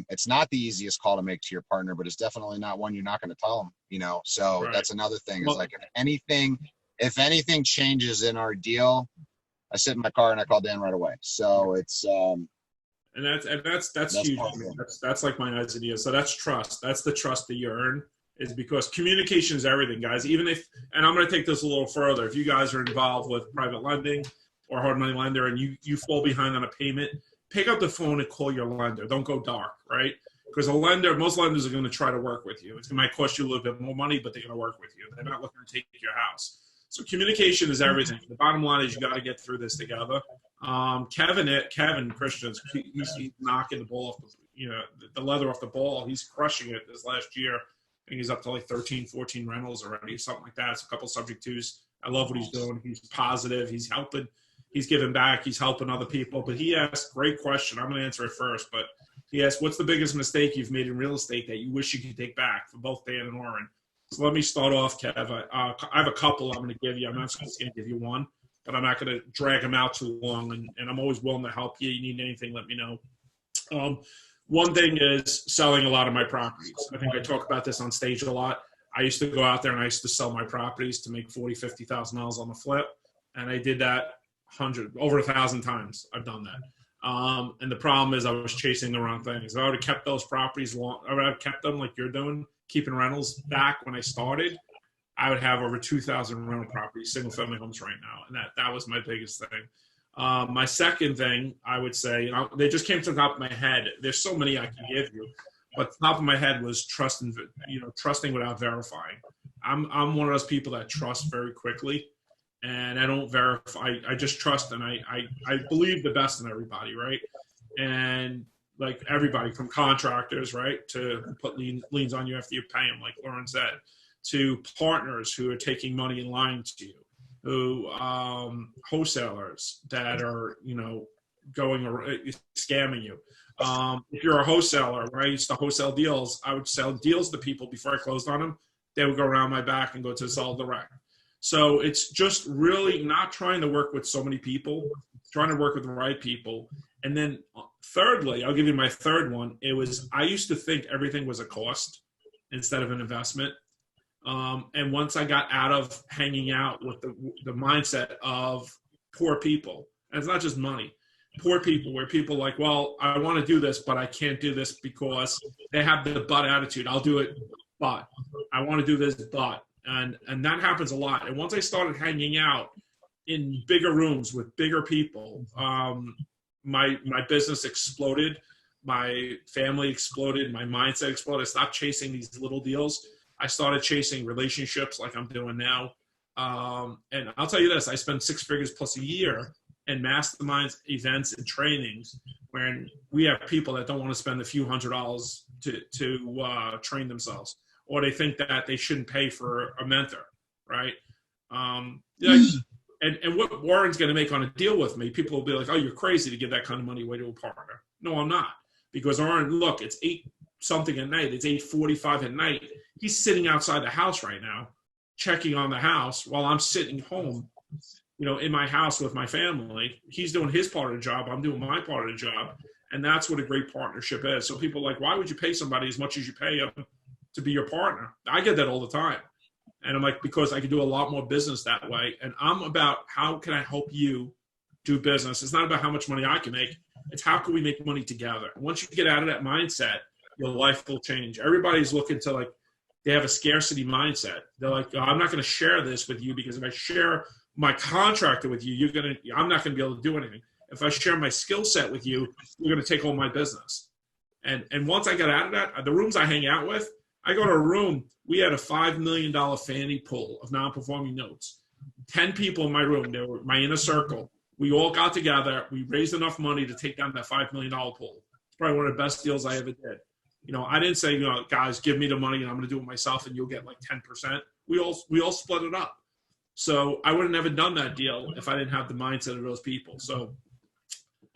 It's not the easiest call to make to your partner, but it's definitely not one you're not going to tell them. So right. That's another thing. Is like, if anything changes in our deal, I sit in my car and I call Dan right away. So it's And that's huge. That's like my idea. So that's trust. That's the trust that you earn, is because communication is everything, guys. Even if, and I'm going to take this a little further, if you guys are involved with private lending or hard money lender, and you fall behind on a payment, pick up the phone and call your lender. Don't go dark, right? Because most lenders are going to try to work with you. It might cost you a little bit more money, but they're going to work with you. They're not looking to take your house. So communication is everything. The bottom line is you got to get through this together. Kevin Christians, he's knocking the ball off the leather off the ball. He's crushing it this last year. I think he's up to like 13, 14 rentals already, something like that. It's a couple subject twos. I love what he's doing. He's positive. He's helping. He's giving back. He's helping other people. But he asked, great question. I'm going to answer it first. But he asked, what's the biggest mistake you've made in real estate that you wish you could take back, for both Dan and Oren? So let me start off, Kev. I have a couple I'm going to give you. I'm not just going to give you one, but I'm not going to drag them out too long. And I'm always willing to help you. You need anything, let me know. One thing is selling a lot of my properties. I think I talk about this on stage a lot. I used to go out there and I used to sell my properties to make $40,000, $50,000 on the flip. And I did that over 1,000 times. I've done that. And the problem is I was chasing the wrong things. If I would have kept those properties long, I would have kept them like you're doing, keeping rentals back when I started, I would have over 2,000 rental properties, single family homes right now. And that was my biggest thing. My second thing I would say, they just came to the top of my head. There's so many I can give you, but the top of my head was trusting without verifying. I'm one of those people that trust very quickly, and I don't verify. I just trust, and I believe the best in everybody, right? And like everybody from contractors, right, to put liens on you after you pay them, like Lauren said, to partners who are taking money and lying to you, who wholesalers that are, going scamming you. If you're a wholesaler, right, I used to wholesale deals. I would sell deals to people before I closed on them. They would go around my back and go to sell direct. So it's just really not trying to work with so many people, trying to work with the right people. And then thirdly, I'll give you my third one. I used to think everything was a cost instead of an investment. And once I got out of hanging out with the mindset of poor people, and it's not just money, poor people, where people like, well, I want to do this, but I can't do this because they have the but attitude. I'll do it, but I want to do this, but, and that happens a lot. And once I started hanging out in bigger rooms with bigger people, my business exploded, my family exploded, my mindset exploded. I stopped chasing these little deals. I started chasing relationships like I'm doing now. And I'll tell you this, I spend 6 figures plus a year in masterminds, events, and trainings where we have people that don't want to spend a few $100s to train themselves, or they think that they shouldn't pay for a mentor, right? And what Warren's going to make on a deal with me, people will be like, oh, you're crazy to give that kind of money away to a partner. No, I'm not. Because Warren, look, it's 8-something at night. It's 8:45 at night. He's sitting outside the house right now, checking on the house while I'm sitting home, in my house with my family. He's doing his part of the job. I'm doing my part of the job. And that's what a great partnership is. So people are like, why would you pay somebody as much as you pay them to be your partner? I get that all the time. And I'm like, because I can do a lot more business that way. And I'm about, how can I help you do business? It's not about how much money I can make. It's how can we make money together? And once you get out of that mindset, your life will change. Everybody's looking to, like, they have a scarcity mindset. They're like, oh, I'm not going to share this with you because if I share my contractor with you, I'm not going to be able to do anything. If I share my skill set with you, you're going to take all my business. And once I got out of that, the rooms I hang out with, I go to a room, we had a $5 million Fannie pool of non-performing notes. 10 people in my room, they were my inner circle. We all got together. We raised enough money to take down that $5 million pool. It's probably one of the best deals I ever did. I didn't say, guys, give me the money and I'm going to do it myself and you'll get like 10%. We all split it up. So I would have never done that deal if I didn't have the mindset of those people. So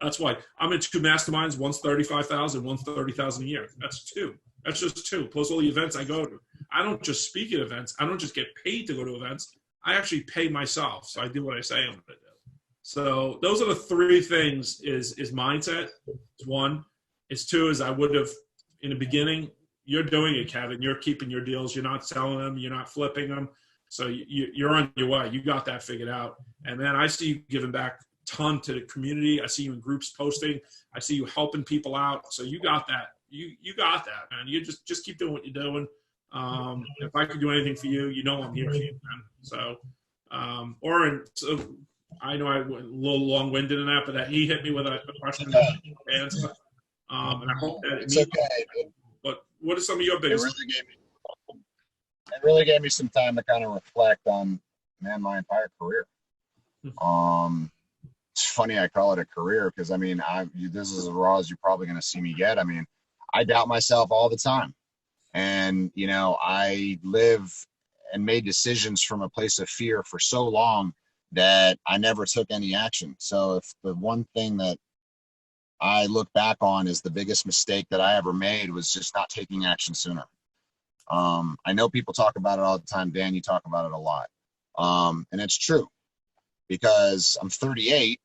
that's why I'm in 2 masterminds. One's $35,000, one's $30,000 a year. That's 2. That's just 2, plus all the events I go to. I don't just speak at events. I don't just get paid to go to events. I actually pay myself. So I do what I say I'm going to do. So those are the 3 things is mindset. It's 1. It's 2 is I would have, in the beginning, you're doing it, Kevin. You're keeping your deals. You're not selling them. You're not flipping them. So you're on your way. You got that figured out. And then I see you giving back a ton to the community. I see you in groups posting. I see you helping people out. So you got that. You got that, man. You just keep doing what you're doing. If I could do anything for you, I'm here for you, man. So, so I know I went a little long-winded in that, but he hit me with a question and answer. And I hope that it's okay. But what are some of your biggest? It really gave me some time to kind of reflect on man, my entire career. It's funny I call it a career because, I mean, this is as raw as you're probably going to see me get. I mean, I doubt myself all the time. And, you know, I live and made decisions from a place of fear for so long that I never took any action. So if the one thing that I look back on is the biggest mistake that I ever made was just not taking action sooner. I know people talk about it all the time. Dan, you talk about it a lot. And it's true because I'm 38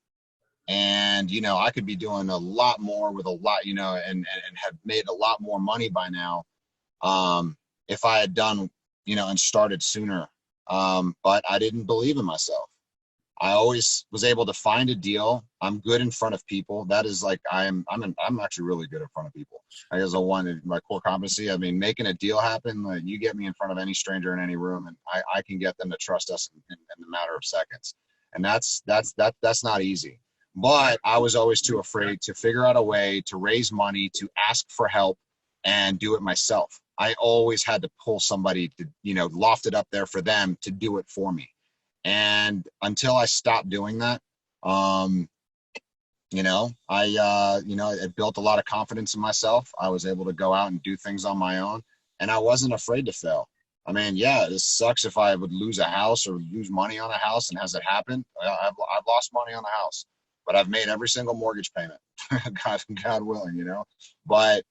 and, you know, I could be doing a lot more with a lot, you know, and have made a lot more money by now. If I had done, you know, and started sooner. But I didn't believe in myself. I always was able to find a deal. I'm good in front of people. That is like, I'm actually really good in front of people. I guess my core competency. I mean, making a deal happen, like you get me in front of any stranger in any room and I can get them to trust us in a matter of seconds. And that's not easy, but I was always too afraid to figure out a way to raise money, to ask for help and do it myself. I always had to pull somebody to, you know, loft it up there for them to do it for me. And until I stopped doing that, you know, it built a lot of confidence in myself. I was able to go out and do things on my own and I wasn't afraid to fail. I mean, yeah, this sucks if I would lose a house or lose money on a house. And has it happened? I've lost money on a house, but I've made every single mortgage payment, God willing, you know, but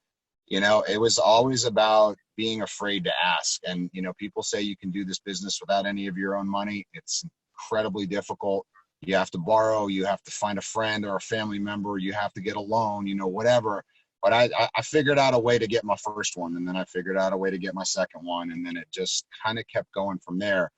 you know, it was always about being afraid to ask. And, you know, people say you can do this business without any of your own money. It's incredibly difficult. You have to borrow, you have to find a friend or a family member, you have to get a loan, you know, whatever. But I figured out a way to get my first one. And then I figured out a way to get my second one. And then it just kind of kept going from there.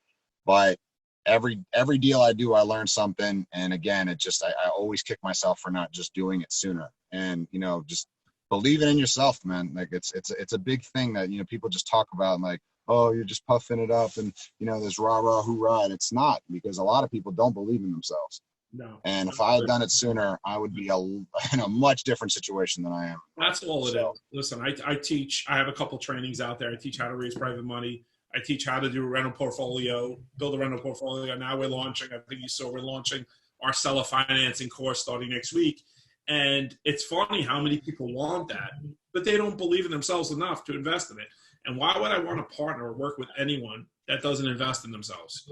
But every deal I do, I learn something. And again, I always kick myself for not just doing it sooner. And, you know, just believing in yourself, man. Like it's a big thing that, you know, people just talk about and like, oh, you're just puffing it up and, you know, this rah, rah, hoorah. And it's not, because a lot of people don't believe in themselves. No. And if I had done it sooner, I would be in a much different situation than I am. That's all it is. Listen, I teach, I have a couple trainings out there. I teach how to raise private money. I teach how to do a rental portfolio, build a rental portfolio. Now we're launching, I think you saw, we're launching our seller financing course starting next week. And it's funny how many people want that, but they don't believe in themselves enough to invest in it. And why would I want to partner or work with anyone that doesn't invest in themselves?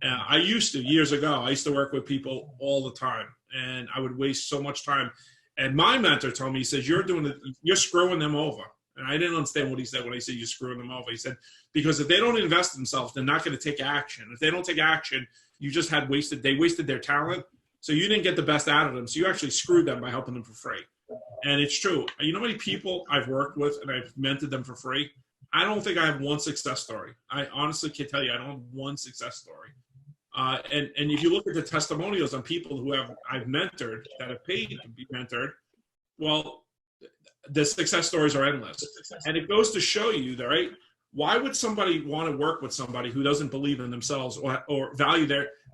I used to, years ago, I used to work with people all the time, and I would waste so much time. And my mentor told me, he says, you're screwing them over. And I didn't understand what he said when I said you're screwing them over. He said, because if they don't invest in themselves, they're not going to take action. If they don't take action, you just they wasted their talent. So you didn't get the best out of them. So you actually screwed them by helping them for free. And it's true. You know how many people I've worked with and I've mentored them for free? I don't think I have one success story. I honestly can't tell you I don't have one success story. And if you look at the testimonials on people who I've mentored that have paid to be mentored, well, the success stories are endless. And it goes to show you that, right? Why would somebody want to work with somebody who doesn't believe in themselves or value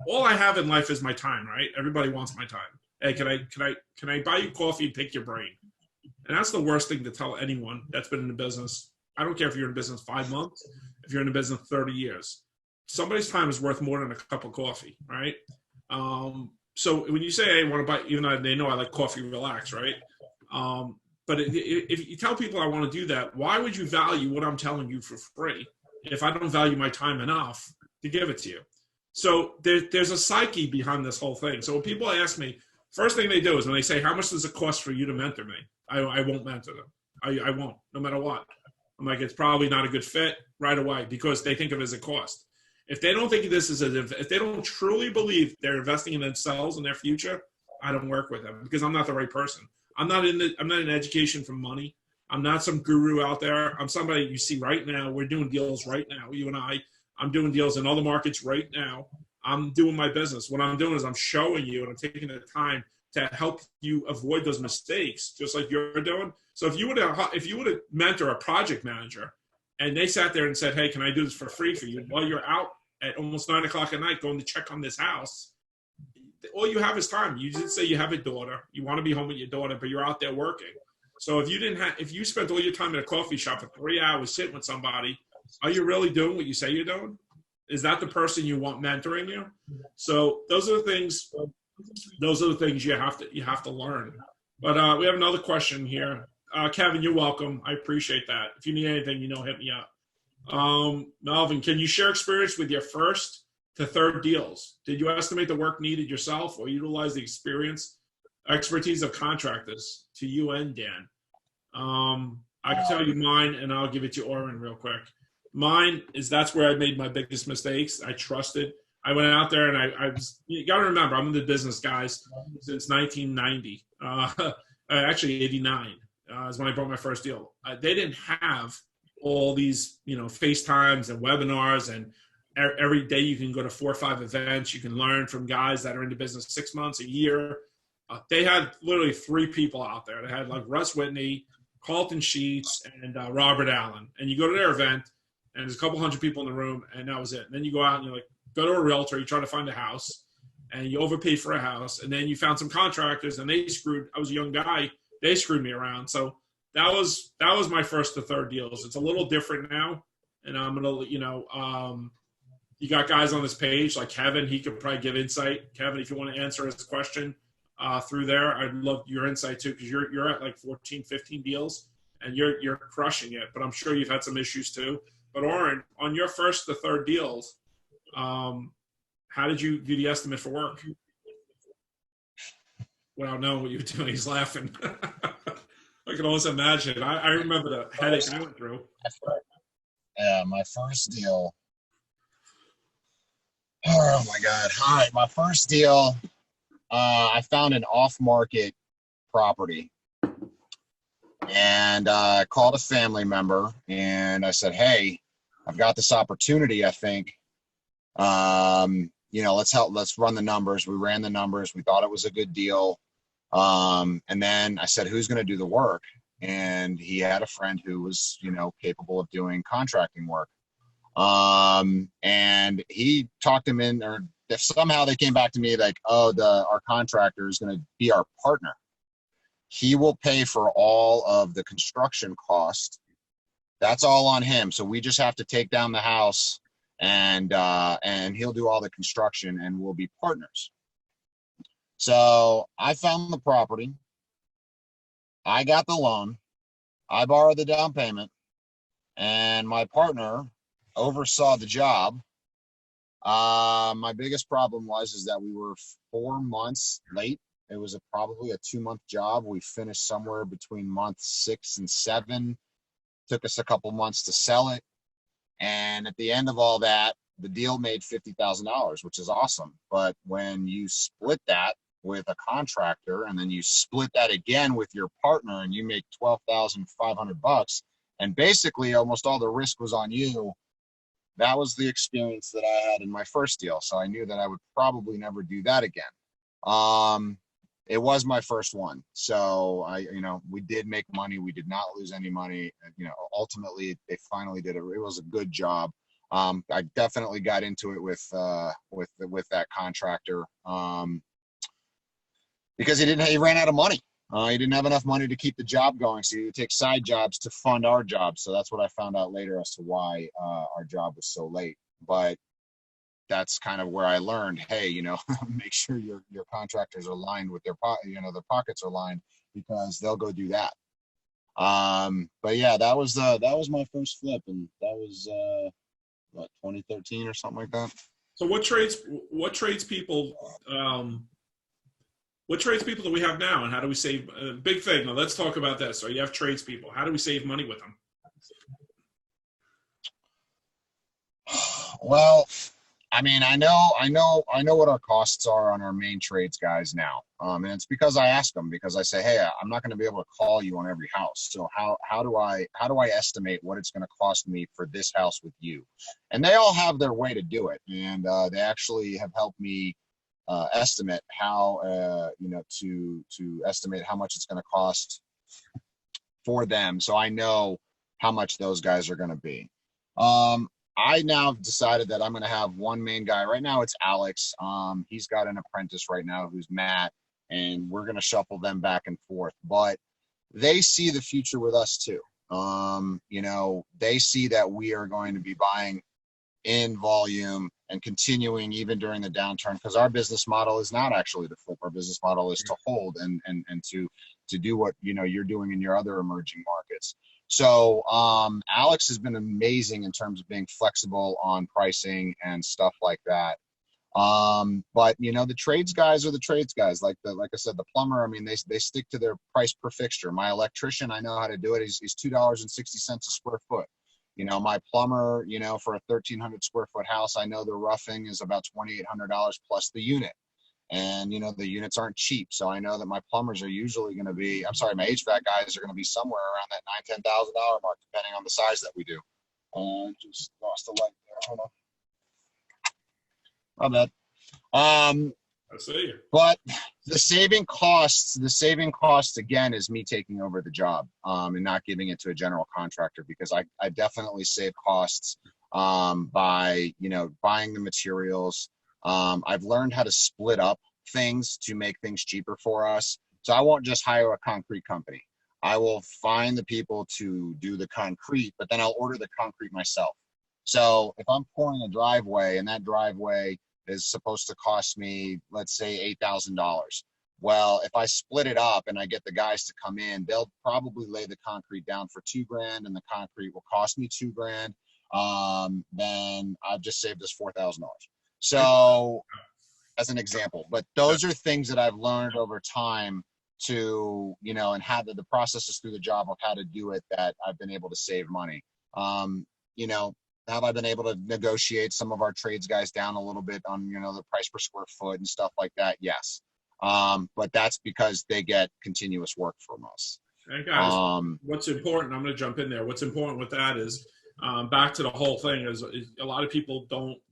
all I have in life is my time, right? Everybody wants my time. Hey, can I buy you coffee and pick your brain? And that's the worst thing to tell anyone that's been in the business. I don't care if you're in business 5 months, if you're in the business 30 years. Somebody's time is worth more than a cup of coffee, right? So when you say, hey, I want to buy, even though they know I like coffee relax, right? But if you tell people I want to do that, why would you value what I'm telling you for free if I don't value my time enough to give it to you? So there's a psyche behind this whole thing. So when people ask me, first thing they do is when they say, how much does it cost for you to mentor me? I won't mentor them. I won't, no matter what. I'm like, it's probably not a good fit right away because they think of it as a cost. If they don't think of this if they don't truly believe they're investing in themselves and their future, I don't work with them because I'm not the right person. I'm not in education for money. I'm not some guru out there. I'm somebody you see right now. We're doing deals right now, you and I'm doing deals in other markets right now. I'm doing my business. What I'm doing is I'm showing you and I'm taking the time to help you avoid those mistakes, just like you're doing. So if you were to mentor a project manager and they sat there and said, hey, can I do this for free for you? While you're out at almost 9 o'clock at night going to check on this house, all you have is time. You did say you have a daughter. You want to be home with your daughter, but you're out there working. So if you spent all your time at a coffee shop for 3 hours sitting with somebody, are you really doing what you say you're doing? is that the person you want mentoring you? So those are the things. Those are the things you have to learn. But we have another question here. Kevin, you're welcome. I appreciate that. If you need anything, hit me up. Melvin, can you share experience with your first to third deals? Did you estimate the work needed yourself or utilize the expertise of contractors? To you and Dan. I can tell you mine, and I'll give it to Oren real quick. Mine is that's where I made my biggest mistakes. I trusted. I went out there, and you got to remember, I'm in the business, guys, since 1990. Actually, 89 is when I bought my first deal. They didn't have all these, FaceTimes and webinars, and every day you can go to 4 or 5 events. You can learn from guys that are in the business 6 months, a year. They had literally 3 people out there. They had like Russ Whitney, Carlton Sheets, and Robert Allen. And you go to their event, and there's a couple hundred people in the room, and that was it. And then you go out and you're like, go to a realtor, you try to find a house, and you overpay for a house. And then you found some contractors, and I was a young guy, they screwed me around. So that was my first to third deals. It's a little different now. And I'm going to, you got guys on this page like Kevin, he could probably give insight. Kevin, if you want to answer his question through there, I'd love your insight too, because you're at like 14, 15 deals, and you're crushing it. But I'm sure you've had some issues too. But Oren, on your first to third deals, how did you do the estimate for work? Without knowing what you were doing, he's laughing. I can almost imagine. I remember the headache I went through. Yeah, my first deal. Oh my God. All right, my first deal, I found an off-market property, and I called a family member, and I said, hey, I've got this opportunity, I think. Let's run the numbers. We ran the numbers. We thought it was a good deal. And then I said, who's going to do the work? And he had a friend who was, capable of doing contracting work. And he talked him in, or if somehow they came back to me like, our contractor is going to be our partner. He will pay for all of the construction cost. That's all on him. So we just have to take down the house, and he'll do all the construction, and we'll be partners. So I found the property. I got the loan. I borrowed the down payment, and my partner oversaw the job. My biggest problem is that we were 4 months late. It was probably a 2-month job. We finished somewhere between month 6 and 7. Took us a couple months to sell it. And at the end of all that, the deal made $50,000, which is awesome. But when you split that with a contractor, and then you split that again with your partner, and you make $12,500, and basically almost all the risk was on you, that was the experience that I had in my first deal. So I knew that I would probably never do that again. It was my first one. So we did make money. We did not lose any money. Ultimately they finally did it. It was a good job. I definitely got into it with that contractor, because he ran out of money. He didn't have enough money to keep the job going. So he would take side jobs to fund our job. So that's what I found out later as to why our job was so late. But that's kind of where I learned, hey, make sure your contractors are lined with their pockets are lined, because they'll go do that. But yeah, that was my first flip, and that was 2013 or something like that. So what tradespeople do we have now, and how do we save? Big thing. Now let's talk about this. So you have tradespeople. How do we save money with them? Well, I mean, I know what our costs are on our main trades guys now. And it's because I ask them, because I say, hey, I'm not going to be able to call you on every house. So how do I estimate what it's going to cost me for this house with you? And they all have their way to do it. And they actually have helped me estimate how, to estimate how much it's going to cost for them. So I know how much those guys are going to be. I now have decided that I'm going to have one main guy. Right now it's Alex. He's got an apprentice right now who's Matt, and we're going to shuffle them back and forth. But they see the future with us too. They see that we are going to be buying in volume and continuing even during the downturn, because our business model is not actually to flip. Our business model is to hold and to do what, you know, you're doing in your other emerging markets. So Alex has been amazing in terms of being flexible on pricing and stuff like that. But you know, the trades guys are the trades guys. Like I said, the plumber, I mean, they stick to their price per fixture. My electrician, I know how to do it. He's $2.60 a square foot. You know, my plumber, you know, for a 1,300 square foot house, I know the roughing is about $2,800 plus the unit. And, you know, the units aren't cheap. So I know that my plumbers are usually going to be, I'm sorry, my HVAC guys are going to be somewhere around that $9,000-$10,000 mark, depending on the size that we do. Just lost the light there. Hold on. My bad. I see. But the saving costs again is me taking over the job and not giving it to a general contractor, because I definitely save costs by, you know, buying the materials. I've learned how to split up things to make things cheaper for us. So I won't just hire a concrete company. I will find the people to do the concrete, but then I'll order the concrete myself. So if I'm pouring a driveway and that driveway is supposed to cost me, let's say $8,000. Well, if I split it up and I get the guys to come in, they'll probably lay the concrete down for $2,000 and the concrete will cost me $2,000. Then I've just saved us $4,000. So as an example, but those are things that I've learned over time to, you know, and how the processes through the job of how to do it, that I've been able to save money. You know, have I been able to negotiate some of our trades guys down a little bit on, you know, the price per square foot and stuff like that? Yes. But that's because they get continuous work from us. And guys, what's important, I'm going to jump in there. What's important with that is, back to the whole thing is a lot of people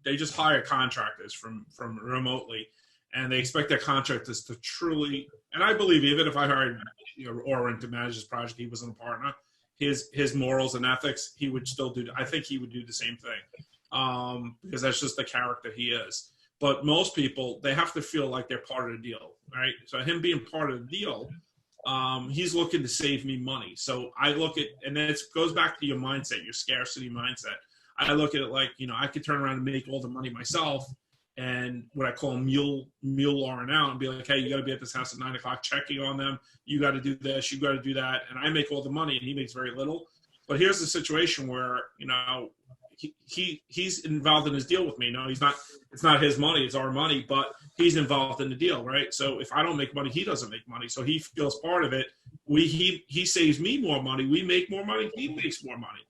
they just hire contractors from remotely, and they expect their contractors to truly, and I believe even if I hired, you know, Oren to manage this project, he wasn't a partner, his morals and ethics, he would still do, I think he would do the same thing, because that's just the character he is. But most people, they have to feel like they're part of the deal, right? So him being part of the deal, he's looking to save me money. So I look at, and then it goes back to your mindset, your scarcity mindset. I look at it like, you know, I could turn around and make all the money myself, and what I call mule Lauren out and be like, hey, you got to be at this house at 9 o'clock checking on them. You got to do this, you got to do that. And I make all the money and he makes very little. But here's the situation where, you know, he's involved in his deal with me. No, it's not his money, it's our money, but he's involved in the deal, right? So if I don't make money, he doesn't make money. So he feels part of it. He saves me more money, we make more money, he makes more money.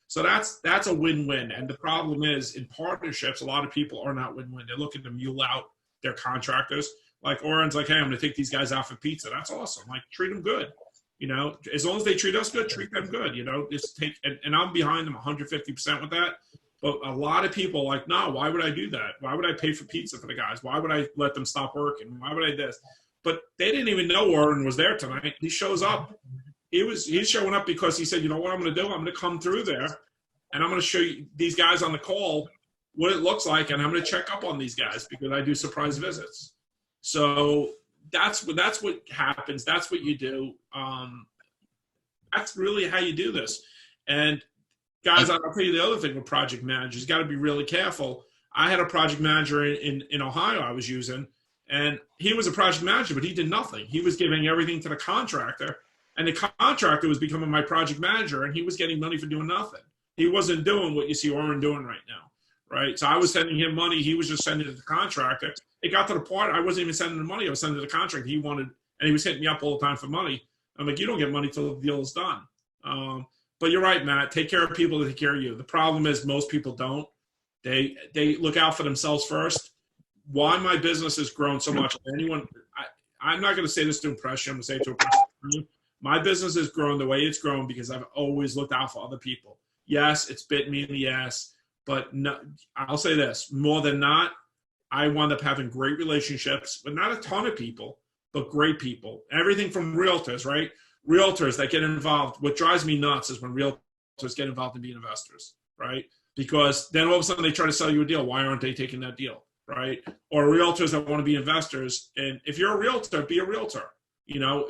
So that's a win-win. And the problem is, in partnerships, a lot of people are not win-win. They're looking to mule out their contractors. Like Oren's like, hey, I'm going to take these guys out for pizza. That's awesome. Like, treat them good. You know, as long as they treat us good, treat them good. You know, just take, and I'm behind them 150% with that. But a lot of people are like, no, why would I do that? Why would I pay for pizza for the guys? Why would I let them stop working? Why would I do this? But they didn't even know Oren was there tonight. He shows up. He's showing up because he said, you know what I'm going to do? I'm going to come through there and I'm going to show you these guys on the call what it looks like, and I'm going to check up on these guys because I do surprise visits. So that's what happens. That's what you do. That's really how you do this. And guys, I'll tell you the other thing with project managers, you got to be really careful. I had a project manager in Ohio I was using, and he was a project manager, but he did nothing. He was giving everything to the contractor, and the contractor was becoming my project manager, and he was getting money for doing nothing. He wasn't doing what you see Oren doing right now, right? So I was sending him money. He was just sending it to the contractor. It got to the point I wasn't even sending him money. I was sending it to the contractor. He wanted, and he was hitting me up all the time for money. I'm like, you don't get money till the deal is done. But you're right, Matt. Take care of people that take care of you. The problem is most people don't. They look out for themselves first. Why my business has grown so much? I'm not going to say this to impress you. I'm going to say it to impress you. My business has grown the way it's grown because I've always looked out for other people. Yes, it's bit me in the ass, but no, I'll say this. More than not, I wound up having great relationships with not a ton of people, but great people. Everything from realtors, right? Realtors that get involved. What drives me nuts is when realtors get involved in being investors, right? Because then all of a sudden they try to sell you a deal. Why aren't they taking that deal, right? Or realtors that want to be investors. And if you're a realtor, be a realtor. You know,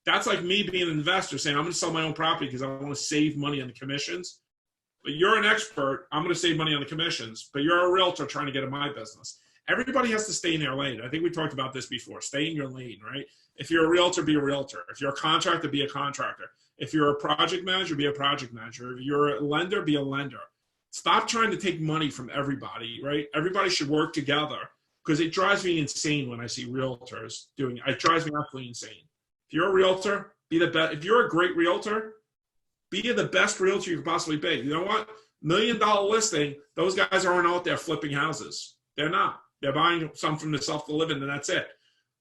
that's like me being an investor saying, I'm going to sell my own property because I want to save money on the commissions. but you're an expert. I'm going to save money on the commissions, but you're a realtor trying to get in my business. Everybody has to stay in their lane. I think we talked about this before. Stay in your lane, right? If you're a realtor, be a realtor. If you're a contractor, be a contractor. If you're a project manager, be a project manager. If you're a lender, be a lender. Stop trying to take money from everybody, right? Everybody should work together, because it drives me insane when I see realtors doing it. It drives me absolutely insane. If you're a realtor, be the best. If you're a great realtor, be the best realtor you can possibly be. You know what? $1 million listing, those guys aren't out there flipping houses. They're not. They're buying some from themselves to live in, and that's it.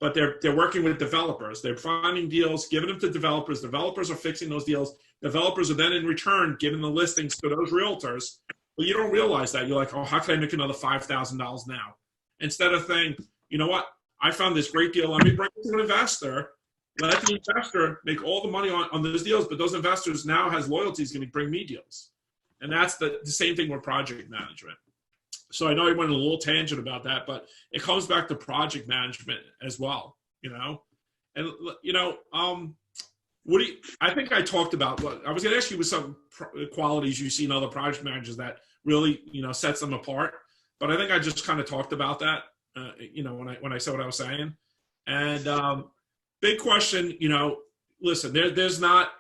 But they're working with developers. They're finding deals, giving them to developers. Developers are fixing those deals. Developers are then in return giving the listings to those realtors. Well, you don't realize that. You're like, oh, how can I make another $5,000 now? Instead of saying, you know what? I found this great deal. Let me bring it to an investor. Let the investor make all the money on those deals, but those investors now has loyalties going to bring me deals. And that's the same thing with project management. So I know I went a little tangent about that, but it comes back to project management as well, you know? And, you know, what do you, I think I talked about, I was going to ask you with some qualities you see in other project managers that really, you know, sets them apart. But I think I just kind of talked about that, you know, when I said what I was saying. And big question, you know, listen, there's not,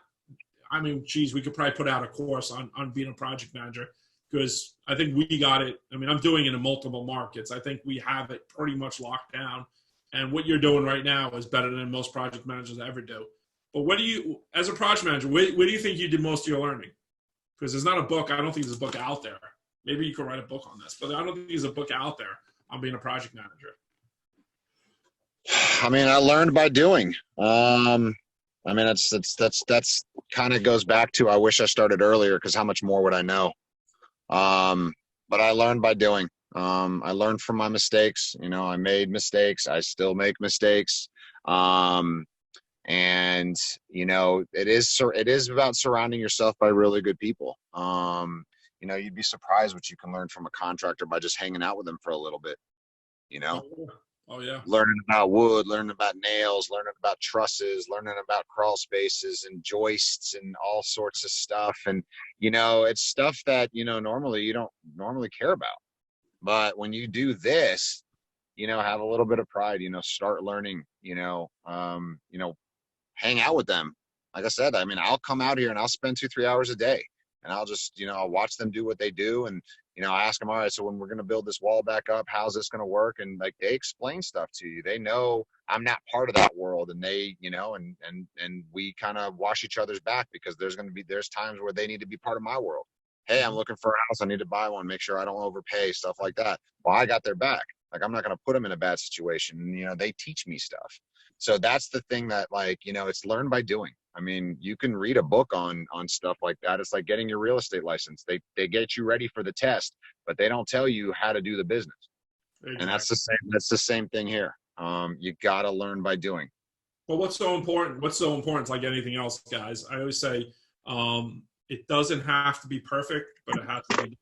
I mean, geez, we could probably put out a course on being a project manager, because I think we got it. I mean, I'm doing it in multiple markets. I think we have it pretty much locked down. And what you're doing right now is better than most project managers ever do. But what do you, as a project manager, where do you think you did most of your learning? Because there's not a book. I don't think there's a book out there. Maybe you could write a book on this, but I don't think there's a book out there on being a project manager. I mean, I learned by doing. I mean, that's kind of goes back to, I wish I started earlier, because how much more would I know? But I learned by doing. I learned from my mistakes. You know, I made mistakes. I still make mistakes. And you know, it is about surrounding yourself by really good people. You know, you'd be surprised what you can learn from a contractor by just hanging out with them for a little bit. You know. Oh yeah. Learning about wood, learning about nails, learning about trusses, learning about crawl spaces and joists and all sorts of stuff. And, you know, it's stuff that, you know, normally you don't normally care about. But when you do this, you know, have a little bit of pride, you know, start learning, you know, hang out with them. Like I said, I mean, I'll come out here and I'll spend 2-3 hours a day, and I'll just, you know, I'll watch them do what they do. And, you know, I ask them, all right, so when we're going to build this wall back up, how's this going to work? And like, they explain stuff to you. They know I'm not part of that world, and they, you know, and we kind of wash each other's back, because there's times where they need to be part of my world. Hey, I'm looking for a house. I need to buy one. Make sure I don't overpay, stuff like that. Well, I got their back. Like, I'm not going to put them in a bad situation. And, you know, they teach me stuff. So that's the thing that, like, you know, it's learned by doing. I mean, you can read a book on stuff like that. It's like getting your real estate license. They get you ready for the test, but they don't tell you how to do the business. Exactly. And that's the same thing here. You got to learn by doing. Well, what's so important? It's like anything else, guys. I always say, it doesn't have to be perfect, but it has to be,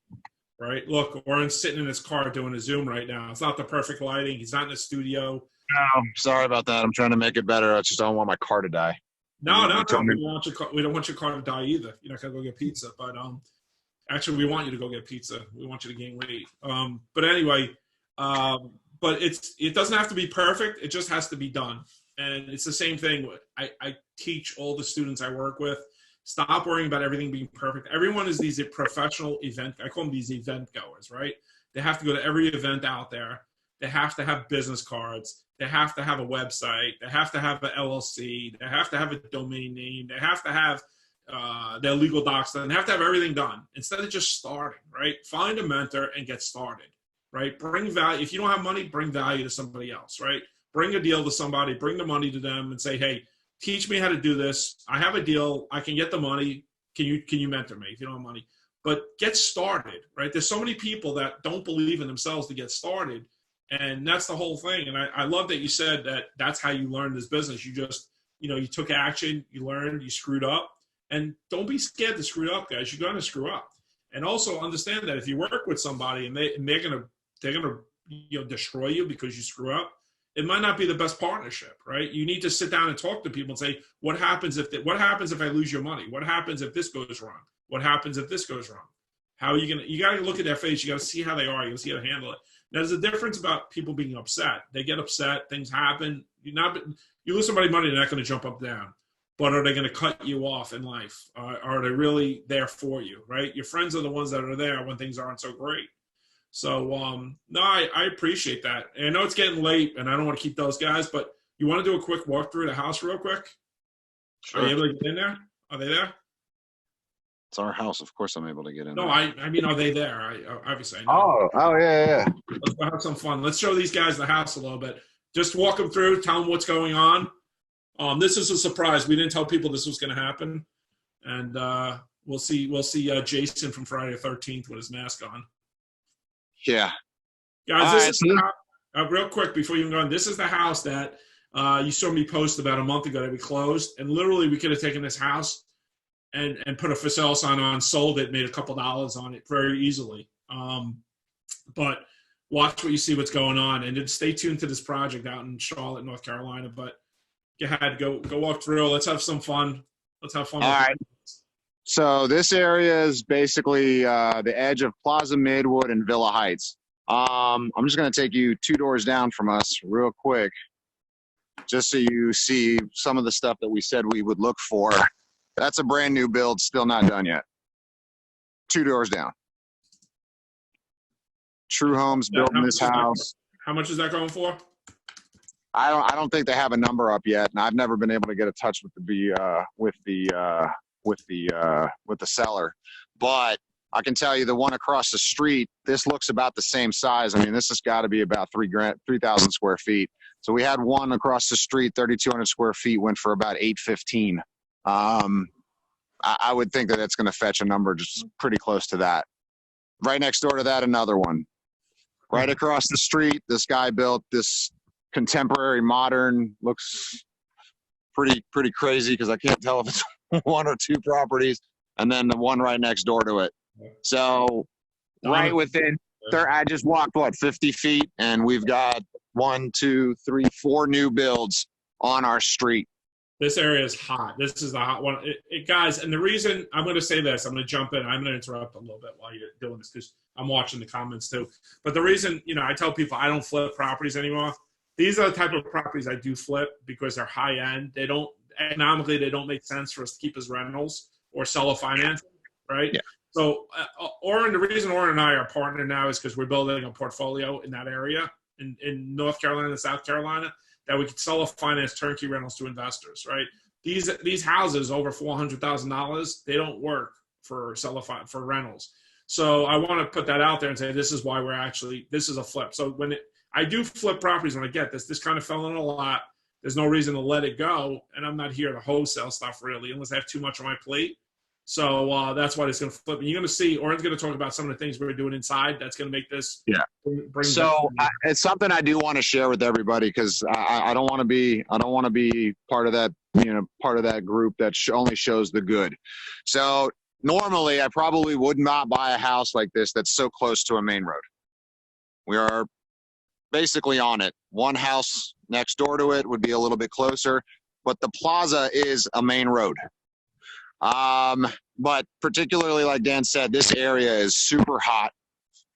right? Look, Oren's sitting in his car doing a Zoom right now. It's not the perfect lighting. He's not in the studio. No, sorry about that. I'm trying to make it better. I just don't want my car to die. No. We don't want your car to die either. You're not going to go get pizza. But actually, we want you to go get pizza. We want you to gain weight. But anyway, but it doesn't have to be perfect. It just has to be done. And it's the same thing. I teach all the students I work with, stop worrying about everything being perfect. Everyone is these professional event. I call them these event goers, right? They have to go to every event out there. They have to have business cards. They have to have a website. They have to have an LLC. They have to have a domain name. They have to have their legal docs done. They have to have everything done instead of just starting, right? Find a mentor and get started, right? Bring value. If you don't have money, bring value to somebody else, right? Bring a deal to somebody. Bring the money to them and say, hey, teach me how to do this. I have a deal. I can get the money. Can you mentor me if you don't have money? But get started, right? There's so many people that don't believe in themselves to get started. And that's the whole thing. And I love that you said that that's how you learned this business. You just, you know, you took action, you learned, you screwed up. And don't be scared to screw up, guys. You're going to screw up. And also understand that if you work with somebody and they're going to, you know, destroy you because you screw up, it might not be the best partnership, right? You need to sit down and talk to people and say, what happens if I lose your money? What happens if this goes wrong? What happens if this goes wrong? How are you gonna? You got to look at their face. You got to see how they are. You got to see how to handle it. There's a difference about people being upset. They get upset. Things happen. You lose somebody money, they're not going to jump up down. But are they going to cut you off in life? Are they really there for you? Right? Your friends are the ones that are there when things aren't so great. So no, I appreciate that. And I know it's getting late, and I don't want to keep those guys. But you want to do a quick walk through the house real quick? Sure. Are you able to get in there? Are they there? It's our house. Of course I'm able to get in No, there. I mean, are they there? Obviously, I know. Yeah. Let's go have some fun. Let's show these guys the house a little bit. Just walk them through, tell them what's going on. This is a surprise. We didn't tell people this was going to happen. And we'll see Jason from Friday the 13th with his mask on. Yeah. Guys, this is the house, real quick before you even go on. This is the house that you saw me post about a month ago that we closed. And literally we could have taken this house and put a for sale sign on, sold it, made a couple dollars on it very easily. But watch what you see what's going on, and then stay tuned to this project out in Charlotte, North Carolina. But go ahead, go walk through. Let's have some fun. Let's have fun. All right. So this area is basically the edge of Plaza Midwood and Villa Heights. I'm just going to take you 2 doors down from us real quick, just so you see some of the stuff that we said we would look for. That's a brand new build, still not done yet. 2 doors down. True Homes built in this house. How much is that going for? I don't think they have a number up yet, and I've never been able to get in touch with the seller. But I can tell you the one across the street, this looks about the same size. I mean, this has got to be about 3,000 square feet. So we had one across the street, 3,200 square feet, went for about $815. I would think that it's going to fetch a number just pretty close to that. Right next door to that, another one. Right across the street, this guy built this contemporary modern, looks pretty crazy because I can't tell if it's 1 or 2 properties, and then the one right next door to it. So right within there, I just walked 50 feet, and we've got 1, 2, 3, 4 new builds on our street. This area is hot. This is the hot one. Guys, and the reason I'm going to say this, I'm going to jump in. I'm going to interrupt a little bit while you're doing this because I'm watching the comments too. But the reason, I tell people I don't flip properties anymore. These are the type of properties I do flip because they're high end. They don't make sense for us to keep as rentals or seller financing, right? Yeah. So, the reason Oren and I are partnered now is because we're building a portfolio in that area in North Carolina and South Carolina that we could seller finance turnkey rentals to investors, right? These houses over $400,000, they don't work for for rentals. So I want to put that out there and say this is why this is a flip. So I do flip properties when I get this kind of fell in a lot. There's no reason to let it go, and I'm not here to wholesale stuff really unless I have too much on my plate. So that's why it's going to flip. And you're going to see, Oren's going to talk about some of the things we're doing inside. That's going to make this. Yeah. It's something I do want to share with everybody because I don't want to be part of that, part of that group that only shows the good. So normally I probably would not buy a house like this that's so close to a main road. We are basically on it. One house next door to it would be a little bit closer, but the plaza is a main road. But particularly like Dan said, this area is super hot,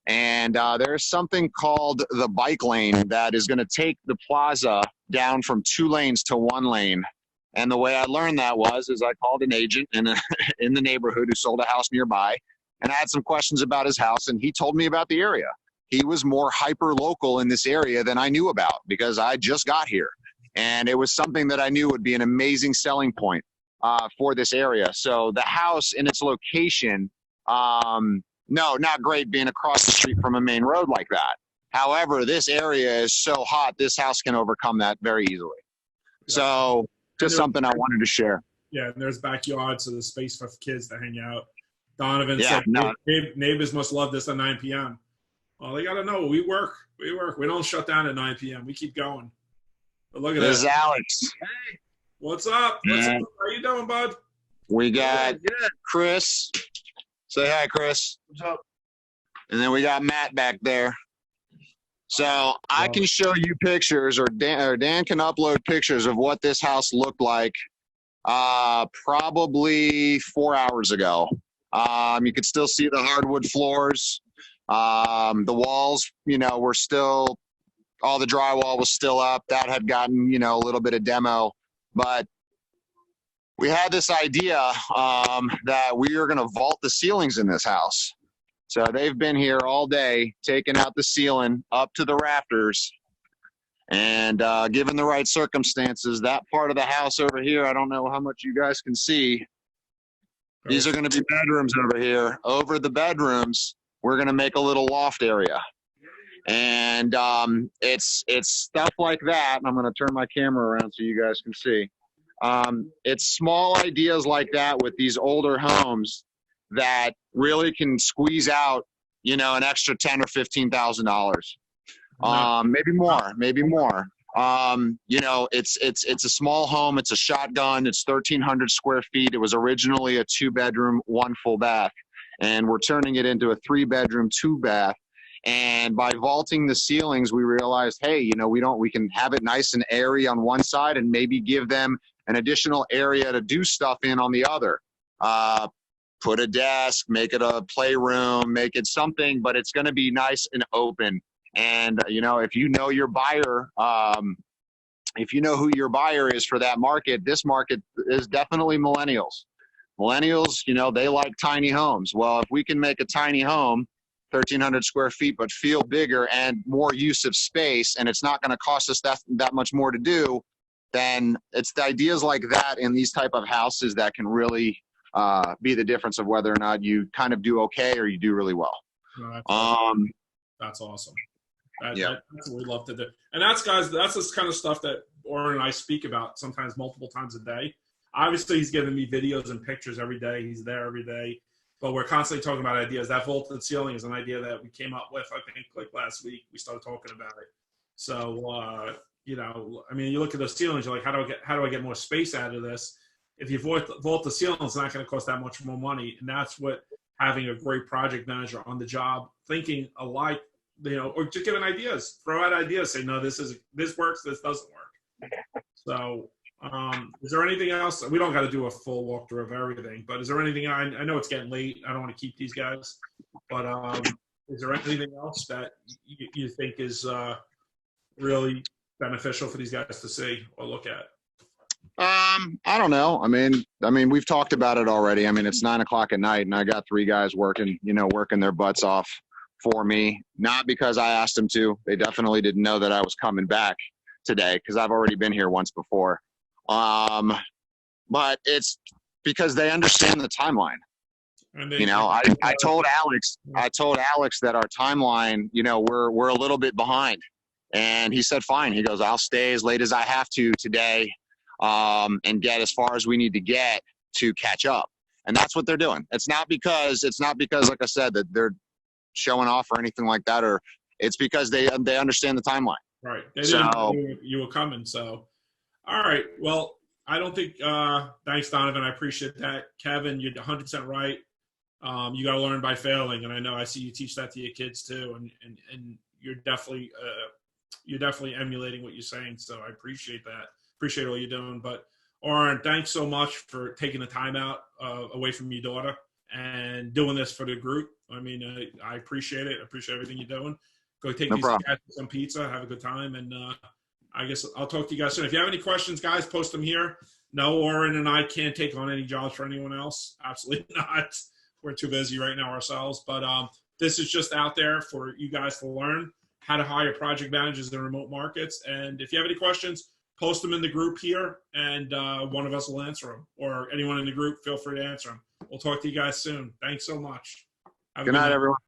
and there's something called the bike lane that is going to take the plaza down from 2 lanes to 1 lane. And the way I learned that is I called an agent in the neighborhood who sold a house nearby, and I had some questions about his house, and he told me about the area. He was more hyper local in this area than I knew about because I just got here, and it was something that I knew would be an amazing selling point for this area. So the house in its location, no, not great being across the street from a main road like that. However, this area is so hot, this house can overcome that very easily. So just something I wanted to share. Yeah, and there's backyard, so there's space for kids to hang out. Donovan said neighbors must love this at 9 p.m. Well, they got to know we work. We don't shut down at 9 p.m. We keep going. But look at this. This is Alex. Hey, what's up? How you doing, bud? We got Chris. Say hi, Chris. What's up? And then we got Matt back there. So I can show you pictures, or Dan can upload pictures of what this house looked like probably 4 hours ago. You could still see the hardwood floors. The walls, were still, all the drywall was still up. That had gotten, a little bit of demo. But we had this idea that we are going to vault the ceilings in this house. So they've been here all day, taking out the ceiling up to the rafters. And given the right circumstances, that part of the house over here, I don't know how much you guys can see. These are going to be bedrooms over here. Over the bedrooms, we're going to make a little loft area. And it's stuff like that. And I'm going to turn my camera around so you guys can see. It's small ideas like that with these older homes that really can squeeze out, an extra $10,000 or $15,000. Maybe more. It's a small home. It's a shotgun. It's 1,300 square feet. It was originally a 2-bedroom, 1 full bath, and we're turning it into a 3-bedroom, 2-bath. And by vaulting the ceilings, we realized, hey, we can have it nice and airy on one side and maybe give them an additional area to do stuff in on the other. Put a desk, make it a playroom, make it something, but it's going to be nice and open. And, if you know your buyer, if you know who your buyer is for that market, this market is definitely millennials. Millennials, they like tiny homes. Well, if we can make a tiny home, 1,300 square feet, but feel bigger and more use of space, and it's not going to cost us that much more to do, then it's the ideas like that in these type of houses that can really be the difference of whether or not you kind of do okay or you do really well. No, that's awesome. That's what we love to do. And that's this kind of stuff that Oren and I speak about sometimes multiple times a day. Obviously, he's giving me videos and pictures every day. He's there every day. But we're constantly talking about ideas. That vaulted ceiling is an idea that we came up with, I think, like last week. We started talking about it. So, you look at those ceilings, you're like, how do I get more space out of this? If you vault the ceiling, it's not going to cost that much more money. And that's what having a great project manager on the job, thinking alike, or just giving ideas, throw out ideas, say, no, this works, this doesn't work. So, is there anything else? We don't got to do a full walkthrough of everything, but is there anything, I know it's getting late, I don't want to keep these guys, but is there anything else that you think is really beneficial for these guys to see or look at? I don't know. I mean, we've talked about it already. It's 9 o'clock at night and I got 3 guys working their butts off for me, not because I asked them to. They definitely didn't know that I was coming back today because I've already been here once before. But it's because they understand the timeline. And I told Alex that our timeline, we're a little bit behind, and he said, fine. He goes, I'll stay as late as I have to today, and get as far as we need to get to catch up. And that's what they're doing. It's not because, like I said, that they're showing off or anything like that, or it's because they understand the timeline. Right. They didn't know you were coming. So, all right. Well, I don't think, thanks, Donovan. I appreciate that. Kevin, you're 100% right. You got to learn by failing. And I see you teach that to your kids too. And you're definitely emulating what you're saying. So I appreciate that. Appreciate all you're doing. But Oren, thanks so much for taking the time out away from your daughter and doing this for the group. I appreciate it. I appreciate everything you're doing. Go take these guys to some pizza, have a good time, and I guess I'll talk to you guys soon. If you have any questions, guys, post them here. No, Oren and I can't take on any jobs for anyone else. Absolutely not. We're too busy right now ourselves. But this is just out there for you guys to learn how to hire project managers in remote markets. And if you have any questions, post them in the group here, and one of us will answer them. Or anyone in the group, feel free to answer them. We'll talk to you guys soon. Thanks so much. Have a good night, everyone.